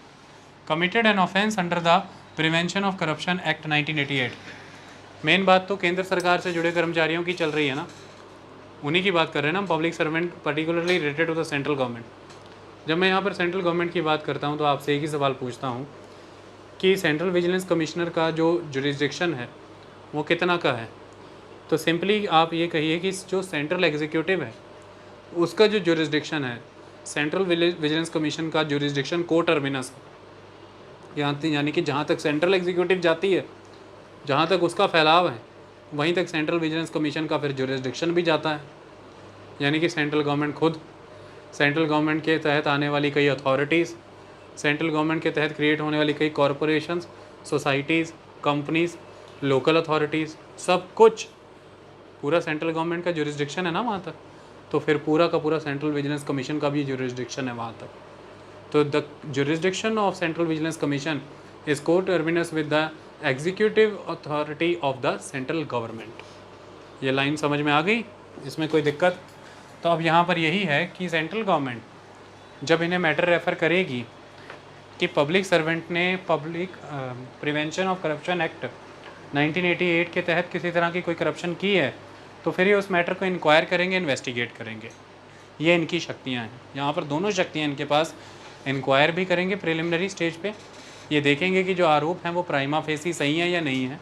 committed an offence under the prevention of corruption act 1988। Main बात तो केंद्र सरकार से जुड़े कर्मचारियों की चल रही है ना, उन्हीं की बात कर रहे हैं ना हम, public servant particularly related to the central government. जब मैं यहाँ पर सेंट्रल गवर्नमेंट की बात करता हूँ तो आपसे एक ही सवाल पूछता हूँ कि सेंट्रल विजिलेंस कमिश्नर का जो जुरिस्डिक्शन है वो कितना का है। तो सिंपली आप ये कहिए कि जो सेंट्रल एग्जीक्यूटिव है उसका जो जुरिस्डिक्शन है, सेंट्रल विजिलेंस कमीशन का जुरिस्डिक्शन को टर्मिनस है, यानी कि जहाँ तक सेंट्रल एग्जीक्यूटिव जाती है, जहाँ तक उसका फैलाव है, वहीं तक सेंट्रल विजिलेंस कमीशन का फिर जुरिस्डिक्शन भी जाता है। यानी कि सेंट्रल गवर्नमेंट खुद, सेंट्रल गवर्नमेंट के तहत आने वाली कई अथॉरिटीज़, सेंट्रल गवर्नमेंट के तहत क्रिएट होने वाली कई corporations, societies, companies, local authorities, सब कुछ पूरा सेंट्रल गवर्नमेंट का जुरिस्डिक्शन है ना वहाँ तक। तो फिर पूरा का पूरा सेंट्रल विजिलेंस कमीशन का भी जुरिस्डिक्शन है वहाँ तक। तो the jurisdiction of central vigilance commission is coterminous with the executive authority of the central government. ये लाइन समझ में आ गई, इसमें कोई दिक्कत? तो अब यहाँ पर यही है कि सेंट्रल गवर्नमेंट जब इन्हें मैटर रेफ़र करेगी कि पब्लिक सर्वेंट ने public prevention of corruption act 1988 के तहत किसी तरह की कोई करप्शन की है, तो फिर ये उस मैटर को इंक्वायर करेंगे, इन्वेस्टिगेट करेंगे। ये इनकी शक्तियाँ हैं, यहाँ पर दोनों शक्तियाँ इनके पास। इंक्वायर भी करेंगे प्रिलिमिनरी स्टेज पे, ये देखेंगे कि जो आरोप हैं वो प्राइमा फेसी सही है या नहीं है,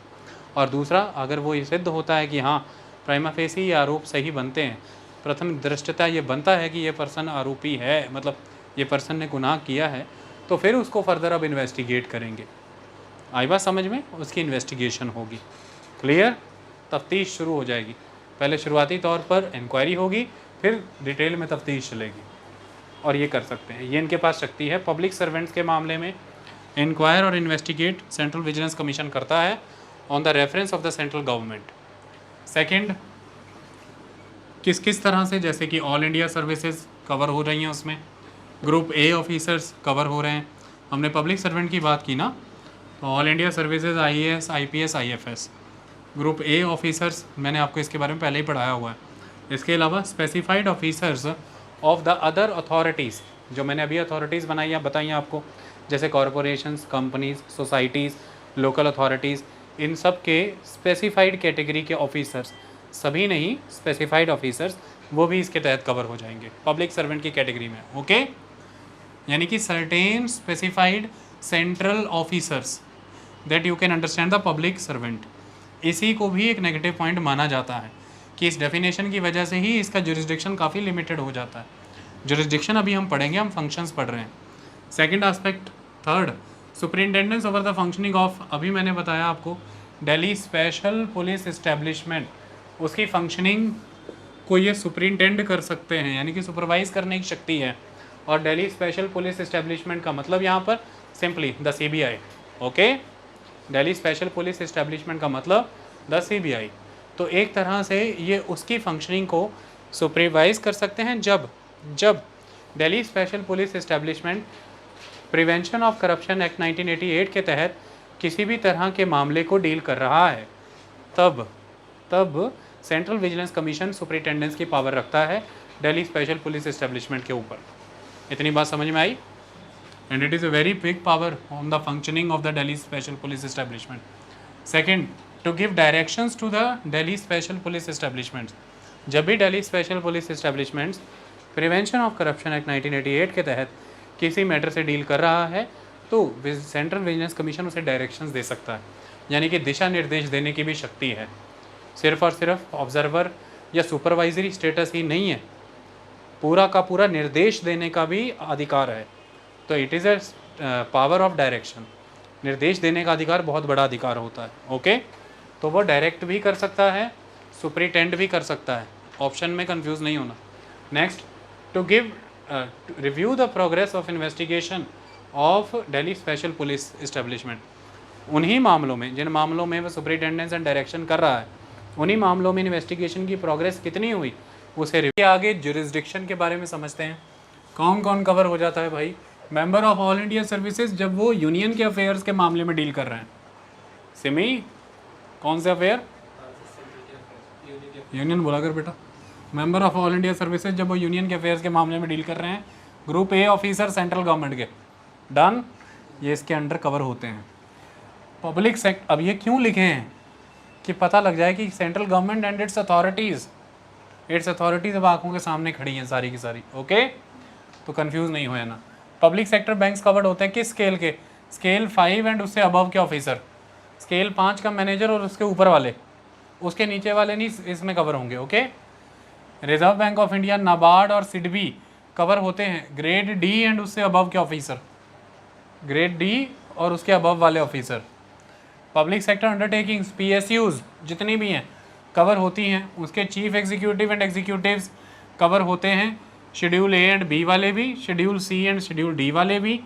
और दूसरा अगर वो ये सिद्ध होता है कि हाँ प्राइमा फेसी ये आरोप सही बनते हैं, प्रथम दृष्टता ये बनता है कि ये पर्सन आरोपी है, मतलब ये पर्सन ने गुनाह किया है, तो फिर उसको फर्दर अब इन्वेस्टिगेट करेंगे। आई बात समझ में? उसकी इन्वेस्टिगेशन होगी। क्लियर? तफ्तीश शुरू हो जाएगी। पहले शुरुआती तौर पर इंक्वायरी होगी, फिर डिटेल में तफ्तीश चलेगी, और ये कर सकते हैं, ये इनके पास शक्ति है। पब्लिक सर्वेंट्स के मामले में इंक्वायर और इन्वेस्टिगेट सेंट्रल विजिलेंस कमीशन करता है on the reference of the central government. Second, किस किस तरह से, जैसे कि ऑल इंडिया सर्विसेज कवर हो रही हैं, उसमें ग्रुप ए ऑफिसर्स कवर हो रहे हैं। हमने पब्लिक सर्वेंट की बात की ना, तो all India services, IAS, IPS, IFS, group A officers मैंने आपको इसके बारे में पहले ही पढ़ाया हुआ है। इसके अलावा specified officers of the other authorities, जो मैंने अभी अथॉरिटीज़ बनाई या बताई आपको, जैसे corporations, companies, societies, local authorities, इन सब के स्पेसिफाइड कैटेगरी के ऑफिसर्स, सभी नहीं, स्पेसिफाइड ऑफिसर्स, वो भी इसके तहत कवर हो जाएंगे पब्लिक सर्वेंट की कैटेगरी में। ओके, यानी कि certain specified central officers that you can understand the public servant. इसी को भी एक नेगेटिव पॉइंट माना जाता है कि इस डेफिनेशन की वजह से ही इसका जुरिस्डिक्शन काफ़ी लिमिटेड हो जाता है। जुरिस्डिक्शन अभी हम पढ़ेंगे, हम फंक्शंस पढ़ रहे हैं। Second aspect, third, superintendence over the functioning of, अभी मैंने बताया आपको, दिल्ली स्पेशल पुलिस इस्टेब्लिशमेंट, उसकी फंक्शनिंग को ये सुपरिटेंड कर सकते हैं, यानी कि सुपरवाइज करने की शक्ति है। और दिल्ली स्पेशल पुलिस इस्टेब्लिशमेंट का मतलब यहाँ पर simply the CBI। Okay, Delhi special police establishment का मतलब द CBI। तो एक तरह से ये उसकी फंक्शनिंग को सुपरवाइज कर सकते हैं जब Delhi special police establishment prevention of corruption act 1988 के तहत किसी भी तरह के मामले को डील कर रहा है, तब सेंट्रल विजिलेंस कमीशन सुपरिटेंडेंस की पावर रखता है दिल्ली स्पेशल पुलिस इस्टेब्लिशमेंट के ऊपर। इतनी बात समझ में आई? And it is a very big power on the functioning of the Delhi special police establishment. Second, to give directions to the Delhi special police establishments, जब भी Delhi special police establishments prevention of corruption act 1988 के तहत किसी matter से deal कर रहा है, तो सेंट्रल विजिलेंस कमीशन उसे डायरेक्शंस दे सकता है, यानी कि दिशा निर्देश देने की भी शक्ति है। सिर्फ और सिर्फ ऑब्जर्वर या सुपरवाइजरी स्टेटस ही नहीं है, पूरा का पूरा निर्देश देने का भी अधिकार है। तो it is a power of direction, निर्देश देने का अधिकार बहुत बड़ा अधिकार होता है। ओके, तो वो डायरेक्ट भी कर सकता है, सुपरिटेंड भी कर सकता है, ऑप्शन में कंफ्यूज नहीं होना। Next, to give review the progress of investigation of Delhi special police establishment, उन्हीं मामलों में, जिन मामलों में वो सुपरिटेंडेंस एंड डायरेक्शन कर रहा है, उन्हीं मामलों में इन्वेस्टिगेशन की प्रोग्रेस कितनी हुई उसे रिव्यू। आगे जुरिस्डिक्शन के बारे में समझते हैं, कौन कौन कवर हो जाता है भाई। Member of all India services, जब वो यूनियन के अफेयर्स के मामले में डील कर रहे हैं, सिमी कौन से अफेयर, यूनियन बोला कर बेटा, member of all India services जब वो यूनियन के अफेयर्स के मामले में डील कर रहे हैं। Group A officer central government के, डन, ये इसके अंडर कवर होते हैं। पब्लिक सेक्टर, अब ये क्यों लिखे हैं कि पता लग जाए कि central government and it's authorities अब आंखों के सामने खड़ी हैं सारी की सारी, ओके, तो कंफ्यूज नहीं होए ना। पब्लिक सेक्टर बैंक्स कवर्ड होते हैं किस स्केल के, स्केल 5 एंड उससे अबव के ऑफिसर, स्केल 5 का मैनेजर और उसके ऊपर वाले, उसके नीचे वाले नहीं इसमें कवर होंगे, okay. Reserve Bank of India, NABARD और सिडबी कवर होते हैं ग्रेड डी एंड उससे अबव के ऑफिसर, ग्रेड डी और उसके अबव वाले officer. Public sector undertakings PSUs जितनी भी हैं कवर होती हैं, उसके chief executive and executives cover होते हैं, शेड्यूल ए एंड बी वाले भी, schedule C and schedule D वाले भी,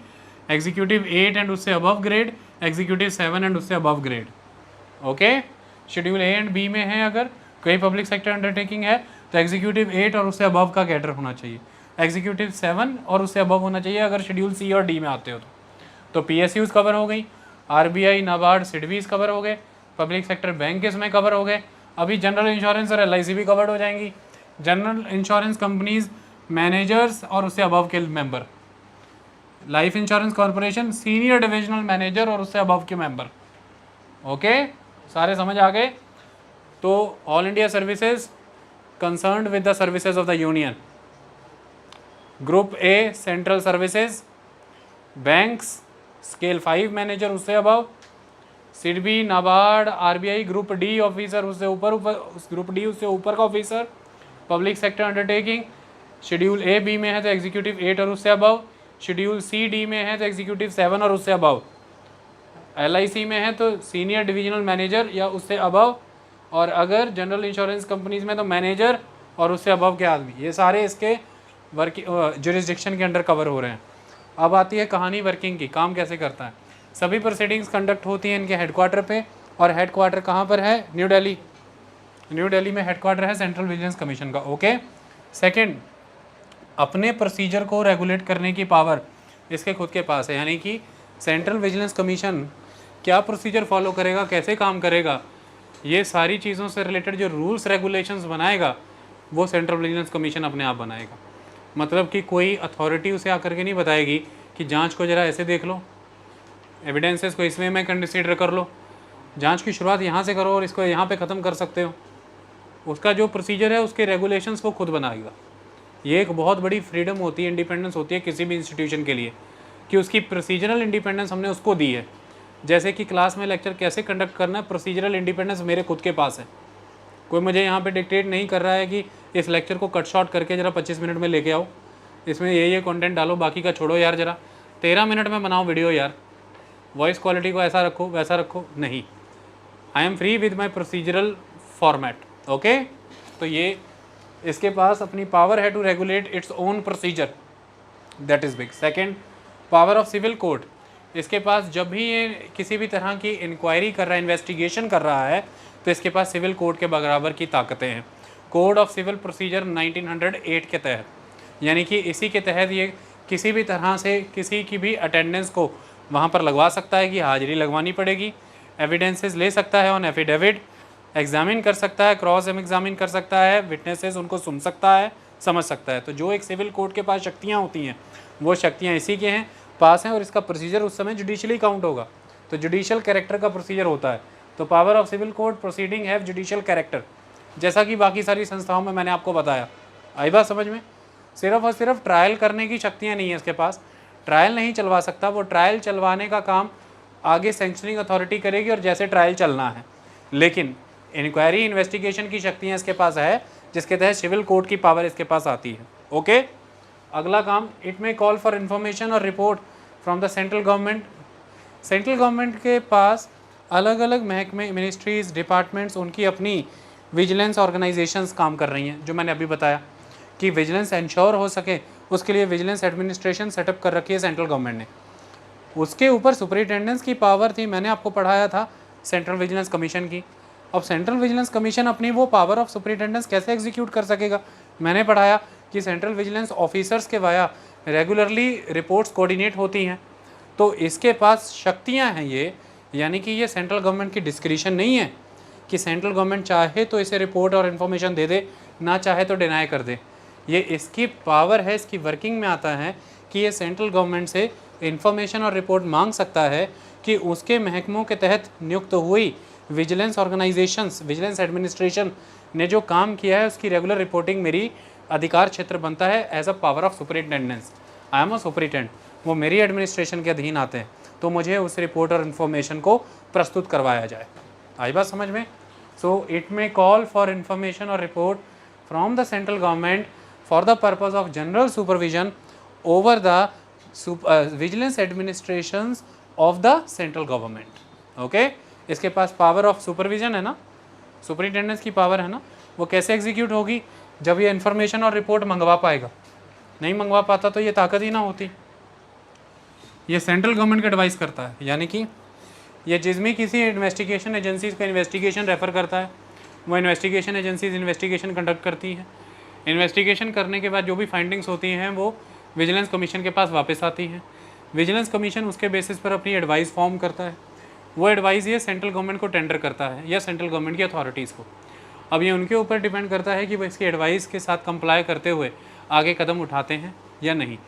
एग्जीक्यूटिव 8 एंड उससे अबव ग्रेड, एग्जीक्यूटिव 7 एंड उससे above grade, okay. Schedule A and B में है अगर कोई पब्लिक सेक्टर अंडरटेकिंग है तो एग्जीक्यूटिव 8 और उससे अबव का कैडर होना चाहिए, एग्जीक्यूटिव 7 और उससे अबव होना चाहिए अगर शेड्यूल सी और डी में आते हो तो PSUs कवर हो गई, RBI, नाबार्ड, सिडबीज कवर हो गए, पब्लिक सेक्टर बैंक इसमें कवर हो गए। अभी जनरल इंश्योरेंस और LIC भी कवर्ड हो जाएंगी। जनरल इंश्योरेंस कंपनीज मैनेजर्स और उससे अबव के member, life insurance corporation senior divisional manager और उससे अबव के मेंबर, ओके, सारे समझ आ गए। तो all India services concerned with the services of the union, group A central services, banks scale 5 manager उससे above, SIDBI, NABARD, RBI, group D officer उससे ऊपर ग्रुप डी उससे ऊपर का officer. Public sector undertaking schedule A B में है तो executive 8 और उससे अबव, शेड्यूल सी डी में है तो एग्जीक्यूटिव 7 और उससे अबव, LIC में है तो सीनियर डिविजनल मैनेजर या उससे अबव, और अगर जनरल इंश्योरेंस कंपनीज में तो मैनेजर और उससे अबव के आदमी। ये सारे इसके जुरिस्डिक्शन के अंडर कवर हो रहे हैं। अब आती है कहानी वर्किंग की, काम कैसे करता है। सभी प्रोसीडिंग्स कंडक्ट होती हैं इनके हेडक्वार्टर पे, और हेडक्वार्टर कहाँ पर है, न्यू दिल्ली। न्यू दिल्ली में हेडक्वार्टर है सेंट्रल विजिलेंस कमीशन का, ओके। सेकंड, अपने प्रोसीजर को रेगुलेट करने की पावर इसके खुद के पास है, यानी कि सेंट्रल विजिलेंस कमीशन क्या प्रोसीजर फॉलो करेगा, कैसे काम करेगा, ये सारी चीज़ों से रिलेटेड जो रूल्स रेगुलेशंस बनाएगा वो सेंट्रल विजिलेंस कमीशन अपने आप बनाएगा। मतलब कि कोई अथॉरिटी उसे आकर के नहीं बताएगी कि जांच को ज़रा ऐसे देख लो, एविडेंसेस को इसमें में कंसिडर कर लो, जांच की शुरुआत यहाँ से करो और इसको यहाँ पे ख़त्म कर सकते हो। उसका जो प्रोसीजर है उसके रेगुलेशंस वो खुद बनाएगा। ये एक बहुत बड़ी फ्रीडम होती है, इंडिपेंडेंस होती है किसी भी इंस्टीट्यूशन के लिए, कि उसकी प्रोसीजरल इंडिपेंडेंस हमने उसको दी है। जैसे कि क्लास में लेक्चर कैसे कंडक्ट करना है, प्रोसीजरल इंडिपेंडेंस मेरे खुद के पास है। कोई मुझे यहाँ पे डिक्टेट नहीं कर रहा है कि इस लेक्चर को कट शॉर्ट करके ज़रा 25 मिनट में लेके आओ, इसमें ये कंटेंट डालो, बाकी का छोड़ो यार, ज़रा 13 मिनट में बनाओ वीडियो यार, वॉइस क्वालिटी को ऐसा रखो वैसा रखो, नहीं। I am free with my procedural format, okay. तो ये इसके पास अपनी पावर है to regulate its own procedure, that is big. Second, power of civil code. इसके पास जब भी ये किसी भी तरह की इंक्वायरी कर रहा है, इन्वेस्टिगेशन कर रहा है, तो इसके पास सिविल कोड के बराबर की ताकतें हैं। कोड ऑफ सिविल प्रोसीजर 1908 के तहत, यानी कि इसी के तहत ये किसी भी तरह से किसी की भी अटेंडेंस को वहाँ पर लगवा सकता है कि हाजिरी लगवानी पड़ेगी, एविडेंसेस ले सकता है ऑन एफिडेविट, एग्जामिन कर सकता है, क्रॉस एग्जामिन कर सकता है, विटनेसेस उनको सुन सकता है, समझ सकता है। तो जो एक सिविल कोर्ट के पास शक्तियाँ होती हैं वो शक्तियाँ इसी के हैं पास हैं, और इसका प्रोसीजर उस समय जुडिशली काउंट होगा, तो जुडिशल कैरेक्टर का प्रोसीजर होता है। तो power of civil court proceeding have judicial character, जैसा कि बाकी सारी संस्थाओं में मैंने आपको बताया। आई बात समझ में? सिर्फ और सिर्फ ट्रायल करने की शक्तियाँ नहीं है इसके पास, ट्रायल नहीं चलवा सकता, वो ट्रायल चलवाने का काम आगे सैंक्शनिंग अथॉरिटी करेगी और जैसे ट्रायल चलना है, लेकिन इंक्वायरी इन्वेस्टिगेशन की शक्तियाँ इसके पास है, जिसके तहत सिविल कोर्ट की पावर इसके पास आती है, ओके। अगला काम, इट में कॉल फॉर इन्फॉर्मेशन और report from the central government. Central government के पास अलग अलग महकमे, मिनिस्ट्रीज़, डिपार्टमेंट्स, उनकी अपनी विजिलेंस ऑर्गेनाइजेशंस काम कर रही हैं, जो मैंने अभी बताया कि विजिलेंस इंश्योर हो सके उसके लिए विजिलेंस एडमिनिस्ट्रेशन सेटअप कर रखी है सेंट्रल गवर्नमेंट ने। उसके ऊपर सुपरिटेंडेंस की पावर थी, मैंने आपको पढ़ाया था सेंट्रल विजिलेंस कमीशन की। अब सेंट्रल विजिलेंस कमीशन अपनी वो पावर ऑफ सुपरिटेंडेंस कैसे एग्जीक्यूट कर सकेगा, मैंने पढ़ाया कि सेंट्रल विजिलेंस ऑफिसर्स के वाया रेगुलरली रिपोर्ट्स कोऑर्डिनेट होती हैं, तो इसके पास शक्तियां हैं ये यानी कि ये सेंट्रल गवर्नमेंट की डिस्क्रिशन नहीं है कि सेंट्रल गवर्नमेंट चाहे तो इसे रिपोर्ट और इन्फॉर्मेशन दे दे, ना चाहे तो डिनाई कर दे। ये इसकी पावर है, इसकी वर्किंग में आता है कि ये सेंट्रल गवर्नमेंट से इन्फॉर्मेशन और रिपोर्ट मांग सकता है कि उसके महकमों के तहत नियुक्त हुई विजिलेंस ऑर्गेनाइजेशंस, विजिलेंस एडमिनिस्ट्रेशन ने जो काम किया है उसकी रेगुलर रिपोर्टिंग मेरी अधिकार क्षेत्र बनता है as a power of superintendence. I am a superintendent, वो मेरी एडमिनिस्ट्रेशन के अधीन आते हैं, तो मुझे उस रिपोर्ट और इन्फॉर्मेशन को प्रस्तुत करवाया जाए। आई बात समझ में? So it may call for information और report from the central government for the purpose of general supervision over the vigilance administrations of the central government. Okay, इसके पास पावर ऑफ सुपरविजन है ना, सुपरिटेंडेंस की पावर है ना। वो कैसे एग्जीक्यूट होगी? जब ये इन्फॉर्मेशन और रिपोर्ट मंगवा पाएगा। नहीं मंगवा पाता तो ये ताकत ही ना होती। ये सेंट्रल गवर्नमेंट का एडवाइस करता है, यानी कि ये जिसमें किसी इन्वेस्टिगेशन एजेंसीज का इन्वेस्टिगेशन रेफ़र करता है, वो इन्वेस्टिगेशन एजेंसीज इन्वेस्टिगेशन कंडक्ट करती हैं। इन्वेस्टिगेशन करने के बाद जो भी फाइंडिंग्स होती हैं वो विजिलेंस कमीशन के पास वापस आती हैं। विजिलेंस कमीशन उसके बेसिस पर अपनी एडवाइस फॉर्म करता है। वो एडवाइस ये सेंट्रल गवर्नमेंट को टेंडर करता है या सेंट्रल गवर्नमेंट की अथॉरिटीज़ को। अब ये उनके ऊपर डिपेंड करता है कि वो इसकी एडवाइस के साथ कंप्लाई करते हुए आगे कदम उठाते हैं या नहीं।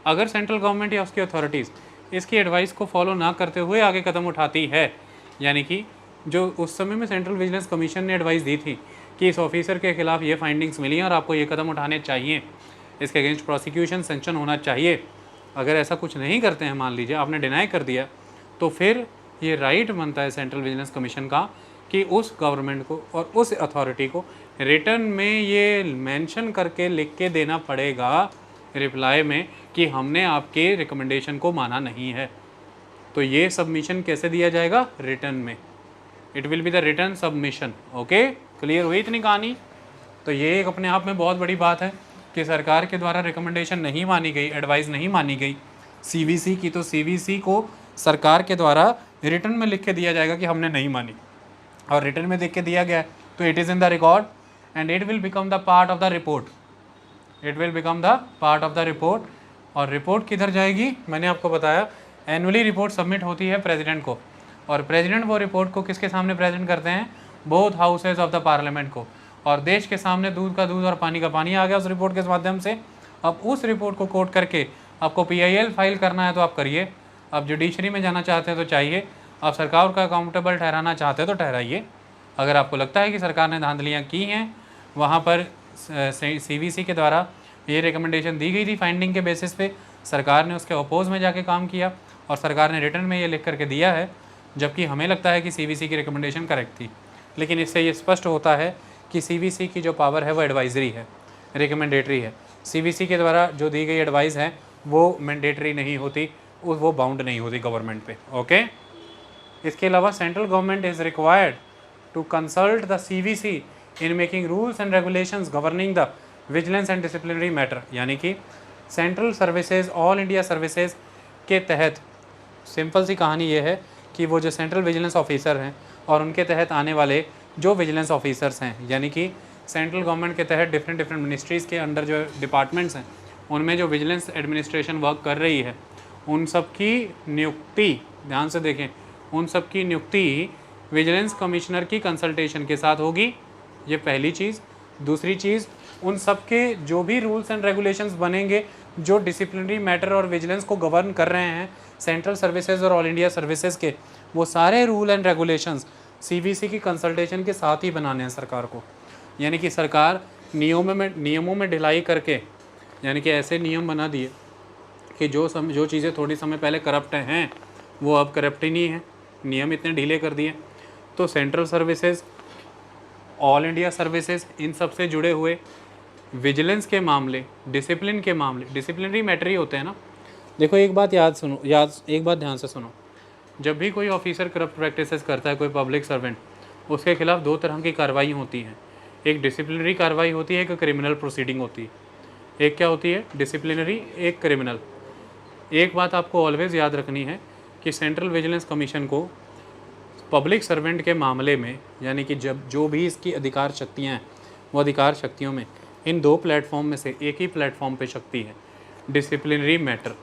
अगर सेंट्रल गवर्नमेंट या उसकी अथॉरिटीज़ इसकी एडवाइस को फॉलो ना करते हुए आगे कदम उठाती है, यानी कि जो उस समय में सेंट्रल विजिलेंस कमीशन ने एडवाइस दी थी कि इस ऑफिसर के खिलाफ ये फाइंडिंग्स मिली हैं और आपको ये कदम उठाने चाहिए, इसके अगेंस्ट प्रोसिक्यूशन सेंक्शन होना चाहिए, अगर ऐसा कुछ नहीं करते हैं, मान लीजिए आपने डिनाई कर दिया, तो फिर ये राइट बनता है सेंट्रल विजिलेंस कमीशन का कि उस गवर्नमेंट को और उस अथॉरिटी को रिटर्न में ये मेंशन करके लिख के देना पड़ेगा रिप्लाई में कि हमने आपके रिकमेंडेशन को माना नहीं है। तो ये सबमिशन कैसे दिया जाएगा? रिटर्न में। It will be the return submission. Okay, clear हुई इतनी कहानी? तो ये एक अपने आप में बहुत बड़ी बात है कि सरकार के द्वारा रिकमेंडेशन नहीं मानी गई, एडवाइस नहीं मानी गई सीवीसी की, तो सीवीसी को सरकार के द्वारा रिटर्न में लिख के दिया जाएगा कि हमने नहीं मानी, और रिटर्न में लिख के दिया गया तो it is in the record and it will become the part of the report. It will become the part of the report. और रिपोर्ट किधर जाएगी? मैंने आपको बताया एनुअली रिपोर्ट सबमिट होती है प्रेसिडेंट को, और प्रेसिडेंट वो रिपोर्ट को किसके सामने प्रेजेंट करते हैं? Both houses of the parliament को। और देश के सामने दूध का दूध और पानी का पानी आ गया उस रिपोर्ट के माध्यम से। अब उस रिपोर्ट को कोट करके आपको PIL फाइल करना है तो आप करिए, आप जुडिशरी में जाना चाहते हैं तो चाहिए, आप सरकार का अकाउंटेबल ठहराना चाहते हैं तो ठहराइए। अगर आपको लगता है कि सरकार ने धांधलियाँ की हैं, वहाँ पर CVC के द्वारा ये रिकमेंडेशन दी गई थी फाइंडिंग के बेसिस पे, सरकार ने उसके अपोज में जाके काम किया और सरकार ने रिटर्न में ये लिख करके दिया है, जबकि हमें लगता है कि CVC की रिकमेंडेशन करेक्ट थी। लेकिन इससे ये स्पष्ट होता है कि CVC की जो पावर है वो एडवाइजरी है, रिकमेंडेटरी है। CVC के द्वारा जो दी गई एडवाइस है वो मैंडेटरी नहीं होती, वो बाउंड नहीं होती गवर्नमेंट पे। ओके, इसके अलावा central government is required to consult the CVC in making rules and regulations governing the vigilance and disciplinary matter. यानी कि central services, all India services के तहत सिंपल सी कहानी ये है कि वो जो सेंट्रल विजिलेंस ऑफिसर हैं और उनके तहत आने वाले जो विजिलेंस ऑफिसर्स हैं, यानी कि सेंट्रल गवर्नमेंट के तहत डिफरेंट मिनिस्ट्रीज़ के अंडर जो डिपार्टमेंट्स हैं उनमें जो विजिलेंस एडमिनिस्ट्रेशन वर्क कर रही है, उन सब की नियुक्ति, ध्यान से देखें, उन सब की नियुक्ति विजिलेंस कमिश्नर की कंसल्टेशन के साथ होगी। ये पहली चीज़। दूसरी चीज़, उन सब के जो भी रूल्स एंड रेगुलेशंस बनेंगे जो डिसिप्लिनरी मैटर और विजिलेंस को गवर्न कर रहे हैं सेंट्रल सर्विसेज और ऑल इंडिया सर्विसेज के, वो सारे रूल एंड रेगुलेशंस CVC की कंसल्टेशन के साथ ही बनाने हैं सरकार को। यानी कि सरकार नियमों में ढिलाई करके, यानी कि ऐसे नियम बना दिए कि जो चीज़ें थोड़ी समय पहले करप्ट हैं वो अब करप्ट ही नहीं है, नियम इतने ढीले कर दिए। तो central services, all India services, इन सब से जुड़े हुए विजिलेंस के मामले, डिसिप्लिन के मामले, डिसिप्लिनरी मैटर ही होते हैं ना। देखो एक बात एक बात ध्यान से सुनो, जब भी कोई ऑफिसर करप्ट प्रैक्टिसेस करता है, कोई पब्लिक सर्वेंट, उसके खिलाफ दो तरह की कार्रवाई होती हैं। एक डिसिप्लिनरी कार्रवाई होती है, एक क्रिमिनल प्रोसीडिंग होती है। एक क्या होती है? डिसिप्लिनरी, एक क्रिमिनल। एक बात आपको ऑलवेज़ याद रखनी है कि सेंट्रल विजिलेंस कमीशन को पब्लिक सर्वेंट के मामले में, यानी कि जब जो भी इसकी अधिकार शक्तियाँ हैं, वो अधिकार शक्तियों में इन दो प्लेटफॉर्म में से एक ही प्लेटफॉर्म पे शक्ति है, डिसिप्लिनरी मैटर।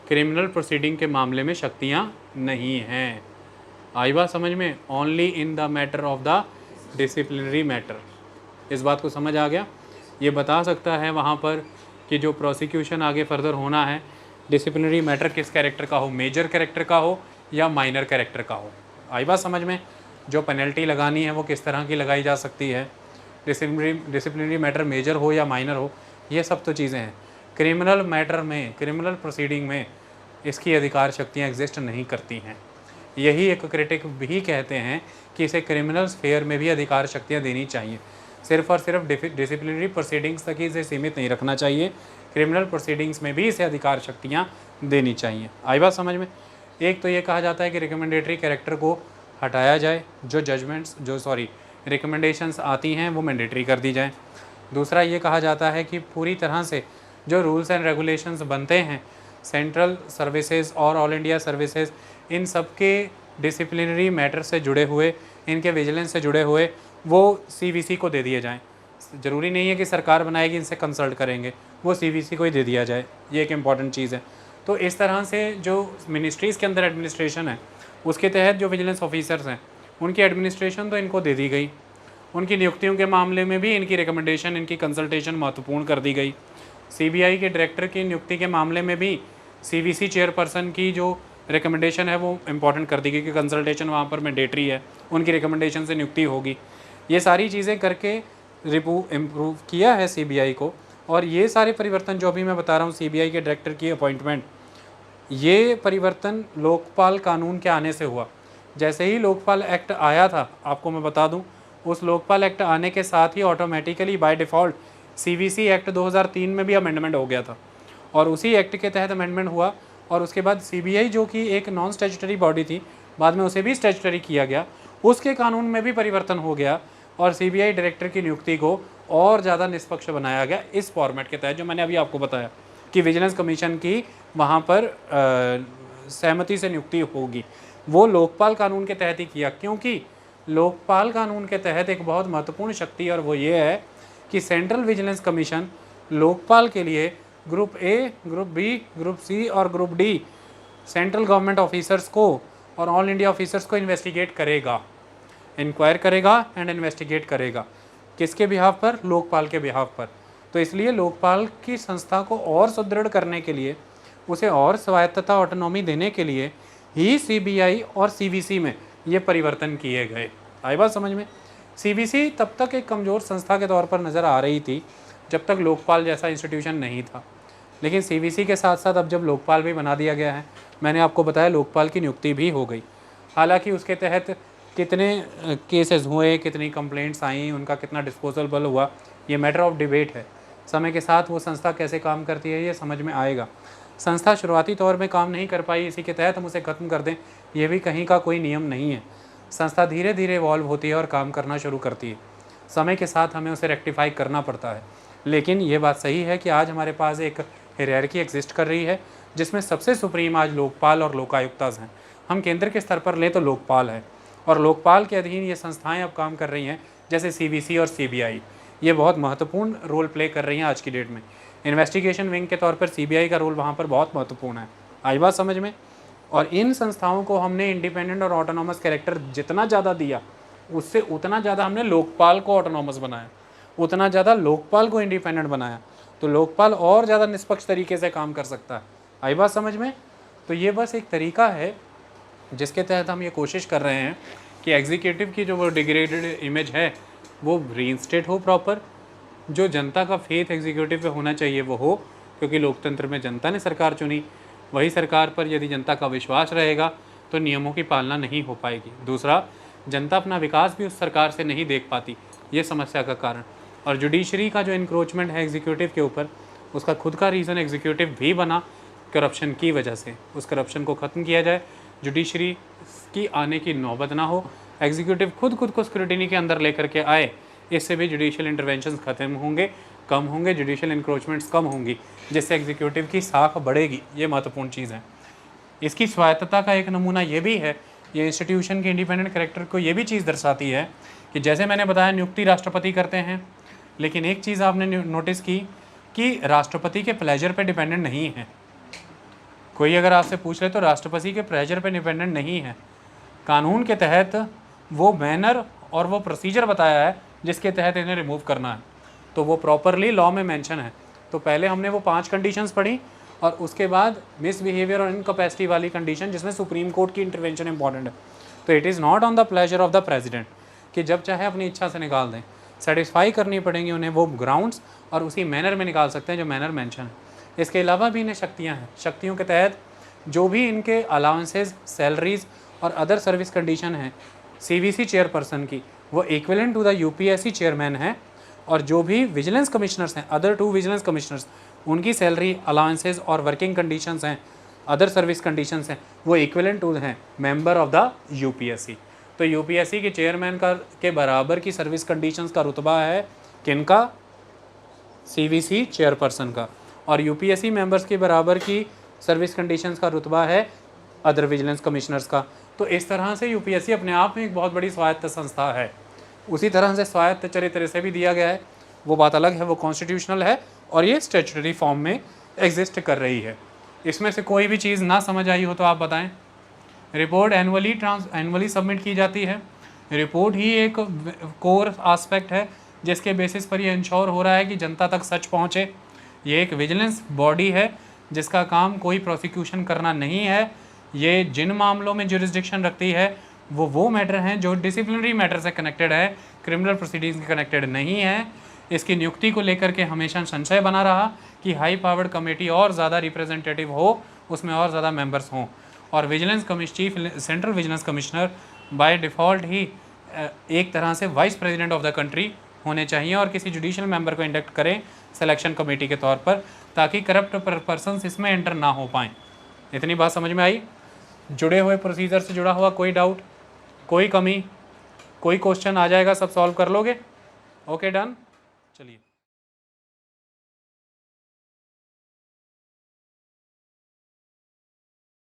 क्रिमिनल प्रोसीडिंग के मामले में शक्तियाँ नहीं हैं। आई बात समझ में? Only in the matter of the disciplinary matter. इस बात को समझ आ गया? ये बता सकता है वहाँ पर कि जो प्रोसिक्यूशन आगे फर्दर होना है, डिसिप्लिनरी मैटर किस कैरेक्टर का हो, मेजर कैरेक्टर का हो या माइनर कैरेक्टर का हो। आई बात समझ में? जो पेनल्टी लगानी है वो किस तरह की लगाई जा सकती है, डिसिप्लिनरी मैटर मेजर हो या माइनर हो, ये सब तो चीज़ें हैं। क्रिमिनल मैटर में, क्रिमिनल प्रोसीडिंग में इसकी अधिकार शक्तियाँ एग्जिस्ट नहीं करती हैं। यही एक क्रिटिक भी कहते हैं कि इसे क्रिमिनल स्फेयर में भी अधिकार शक्तियाँ देनी चाहिए, सिर्फ और सिर्फ डिसिप्लिनरी प्रोसीडिंग्स तक ही इसे सीमित नहीं रखना चाहिए, क्रिमिनल प्रोसीडिंग्स में भी इसे अधिकार शक्तियाँ देनी चाहिए। आई बात समझ में? एक तो ये कहा जाता है कि रिकमेंडेटरी कैरेक्टर को हटाया जाए, जो रिकमेंडेशंस आती हैं वो मैंडेटरी कर दी जाए। दूसरा ये कहा जाता है कि पूरी तरह से जो रूल्स एंड रेगुलेशंस बनते हैं सेंट्रल सर्विसेज और ऑल इंडिया सर्विसेज, इन सब के डिसिप्लिनरी मैटर से जुड़े हुए, इनके विजिलेंस से जुड़े हुए, वो सीवीसी को दे दिए जाएं। ज़रूरी नहीं है कि सरकार बनाएगी, इनसे कंसल्ट करेंगे, वो सीवीसी को ही दे दिया जाए। ये एक इम्पॉर्टेंट चीज़ है। तो इस तरह से जो मिनिस्ट्रीज़ के अंदर एडमिनिस्ट्रेशन है, उसके तहत जो विजिलेंस ऑफिसर्स हैं, उनकी एडमिनिस्ट्रेशन तो इनको दे दी गई। उनकी नियुक्तियों के मामले में भी इनकी रिकमेंडेशन, इनकी कंसल्टेशन महत्वपूर्ण कर दी गई। सीबीआई के डायरेक्टर की नियुक्ति के मामले में भी सीवीसी चेयरपर्सन की जो रिकमेंडेशन है वो इम्पॉर्टेंट कर दी गई कि कंसल्टेशन वहाँ पर मैंडेटरी है, उनकी रिकमेंडेशन से नियुक्ति होगी। ये सारी चीज़ें करके इम्प्रूव किया है सीबीआई को। और ये सारे परिवर्तन जो अभी मैं बता रहा हूँ, सीबीआई के डायरेक्टर की अपॉइंटमेंट, ये परिवर्तन लोकपाल कानून के आने से हुआ। जैसे ही लोकपाल एक्ट आया था, आपको मैं बता दूं, उस लोकपाल एक्ट आने के साथ ही automatically by default CVC act 2003 में भी अमेंडमेंट हो गया था, और उसी एक्ट के तहत अमेंडमेंट हुआ। और उसके बाद सीबीआई जो कि एक नॉन स्टैट्यूटरी बॉडी थी, बाद में उसे भी स्टैट्यूटरी किया गया, उसके कानून में भी परिवर्तन हो गया और सीबीआई डायरेक्टर की नियुक्ति को और ज़्यादा निष्पक्ष बनाया गया इस फॉर्मेट के तहत जो मैंने अभी आपको बताया कि विजिलेंस कमीशन की वहाँ पर सहमति से नियुक्ति होगी। वो लोकपाल कानून के तहत ही किया, क्योंकि लोकपाल कानून के तहत एक बहुत महत्वपूर्ण शक्ति, और वो ये है कि सेंट्रल विजिलेंस कमीशन लोकपाल के लिए group A, group B, group C और group D central government officers को और ऑल इंडिया ऑफिसर्स को इन्वेस्टिगेट करेगा, इंक्वायर करेगा एंड इन्वेस्टिगेट करेगा। किसके बिहाफ पर? लोकपाल के बिहाफ पर। तो इसलिए लोकपाल की संस्था को और सुदृढ़ करने के लिए, उसे और स्वायत्तता, ऑटोनॉमी देने के लिए ही सीबीआई और सीवीसी में ये परिवर्तन किए गए। आई बात समझ में? सीवीसी तब तक एक कमज़ोर संस्था के तौर पर नज़र आ रही थी जब तक लोकपाल जैसा इंस्टीट्यूशन नहीं था, लेकिन सीवीसी के साथ साथ अब जब लोकपाल भी बना दिया गया है, मैंने आपको बताया लोकपाल की नियुक्ति भी हो गई। हालांकि उसके तहत कितने केसेस हुए, कितनी कंप्लेंट्स आई, उनका कितना डिस्पोजल हुआ, ये मैटर ऑफ डिबेट है। समय के साथ वो संस्था कैसे काम करती है ये समझ में आएगा। संस्था शुरुआती तौर में काम नहीं कर पाई, इसी के तहत हम उसे ख़त्म कर दें, ये भी कहीं का कोई नियम नहीं है। संस्था धीरे धीरे इवॉल्व होती है और काम करना शुरू करती है। समय के साथ हमें उसे रेक्टिफाई करना पड़ता है। लेकिन ये बात सही है कि आज हमारे पास एक हायरार्की एग्जिस्ट कर रही है, जिसमें सबसे सुप्रीम आज लोकपाल और लोकायुक्तास हैं। हम केंद्र के स्तर पर लें तो लोकपाल है, और लोकपाल के अधीन ये संस्थाएं अब काम कर रही हैं, जैसे सीवीसी और सीबीआई। ये बहुत महत्वपूर्ण रोल प्ले कर रही हैं आज की डेट में। इन्वेस्टिगेशन विंग के तौर पर सीबीआई का रोल वहाँ पर बहुत महत्वपूर्ण है। आई बात समझ में? और इन संस्थाओं को हमने इंडिपेंडेंट और ऑटोनॉमस कैरेक्टर जितना ज़्यादा दिया, उससे उतना ज़्यादा हमने लोकपाल को ऑटोनॉमस बनाया, उतना ज़्यादा लोकपाल को इंडिपेंडेंट बनाया, तो लोकपाल और ज़्यादा निष्पक्ष तरीके से काम कर सकता है। आई बात समझ में? तो ये बस एक तरीका है जिसके तहत हम ये कोशिश कर रहे हैं कि एग्जीक्यूटिव की जो वो डिग्रेडेड इमेज है वो रीइंस्टेट हो प्रॉपर, जो जनता का फेथ एग्जीक्यूटिव पे होना चाहिए वो हो, क्योंकि लोकतंत्र में जनता ने सरकार चुनी। वही सरकार पर यदि जनता का विश्वास रहेगा तो नियमों की पालना नहीं हो पाएगी। दूसरा, जनता अपना विकास भी उस सरकार से नहीं देख पाती, ये समस्या का कारण। और जुडिशरी का जो इंक्रोचमेंट है एग्जीक्यूटिव के ऊपर, उसका खुद का रीज़न एग्जीक्यूटिव भी बना करप्शन की वजह से। उस करप्शन को ख़त्म किया जाए, जुडिशरी की आने की नौबत ना हो, एग्जीक्यूटिव खुद को स्क्रूटिनी के अंदर लेकर के आए, इससे भी जुडिशियल इंटरवेंशंस ख़त्म होंगे, कम होंगे, जुडिशियल इंक्रोचमेंट्स कम होंगी, जिससे एग्जीक्यूटिव की साख बढ़ेगी। ये महत्वपूर्ण चीज़ है। इसकी स्वायत्तता का एक नमूना ये भी है, ये इंस्टीट्यूशन के इंडिपेंडेंट कैरेक्टर को ये भी चीज़ दर्शाती है कि जैसे मैंने बताया नियुक्ति राष्ट्रपति करते हैं, लेकिन एक चीज़ आपने नोटिस की कि राष्ट्रपति के प्लेजर पे डिपेंडेंट नहीं है। कोई अगर आपसे पूछ ले तो राष्ट्रपति के प्लेजर पे डिपेंडेंट नहीं है। कानून के तहत वो मैनर और वो प्रोसीजर बताया है जिसके तहत इन्हें रिमूव करना है, तो वो प्रॉपरली लॉ में मेंशन है। तो पहले हमने वो 5 कंडीशंस पढ़ी और उसके बाद मिसबिहेवियर और इनकैपेसिटी वाली कंडीशन जिसमें सुप्रीम कोर्ट की इंटरवेंशन इंपॉर्टेंट है। तो it is not on the pleasure of the president कि जब चाहे अपनी इच्छा से निकाल दें, सेटिस्फाई करनी पड़ेंगी उन्हें वो ग्राउंड्स और उसी मैनर में निकाल सकते हैं जो मैनर मेंशन है। इसके अलावा भी इन्हें शक्तियाँ हैं, शक्तियों के तहत जो भी इनके अलाउंसेस, सैलरीज और अदर सर्विस कंडीशन हैं CVC चेयरपर्सन की, वो equivalent to the UPSC chairman है। और जो भी विजिलेंस कमिश्नर्स हैं, अदर 2 विजिलेंस कमिश्नर्स, उनकी सैलरी, अलाउंसेस और वर्किंग कंडीशंस हैं, अदर सर्विस कंडीशंस हैं, वो इक्विवेलेंट टू हैं मेंबर ऑफ द UPSC। तो UPSC के चेयरमैन का के बराबर की सर्विस कंडीशंस का रुतबा है किनका? CVC चेयरपर्सन का। और UPSC मेंबर्स के बराबर की सर्विस कंडीशंस का रुतबा है अदर विजिलेंस कमिश्नर्स का। तो इस तरह से UPSC अपने आप में एक बहुत बड़ी स्वायत्त संस्था है। उसी तरह से स्वायत्त चरित्र से भी दिया गया है, वो बात अलग है, वो कॉन्स्टिट्यूशनल है और ये स्टैट्यूटरी फॉर्म में एग्जिस्ट कर रही है। इसमें से कोई भी चीज़ ना समझ आई हो तो आप बताएं। रिपोर्ट एनुअली सबमिट की जाती है। रिपोर्ट ही एक कोर आस्पेक्ट है जिसके बेसिस पर ये इंश्योर हो रहा है कि जनता तक सच पहुँचे। ये एक विजिलेंस बॉडी है जिसका काम कोई प्रोसिक्यूशन करना नहीं है। ये जिन मामलों में जुरिस्डिक्शन रखती है वो मैटर हैं जो डिसिप्लिनरी मैटर से कनेक्टेड है, क्रिमिनल प्रोसीडिंग्स से कनेक्टेड नहीं है। इसकी नियुक्ति को लेकर के हमेशा संशय बना रहा कि हाई पावर्ड कमेटी और ज़्यादा रिप्रेजेंटेटिव हो, उसमें और ज़्यादा मेंबर्स हों। और chief central vigilance commissioner by default ही एक तरह से vice president of the country होने चाहिए और किसी जुडिशियल मेंबर को इंडक्ट करें सिलेक्शन कमेटी के तौर पर, ताकि करप्ट पर्सन्स इसमें एंटर ना हो पाएँ। इतनी बात समझ में आई? जुड़े हुए प्रोसीजर से जुड़ा हुआ कोई डाउट, कोई कमी, कोई क्वेश्चन आ जाएगा, सब सॉल्व कर लोगे? Okay, done. चलिए।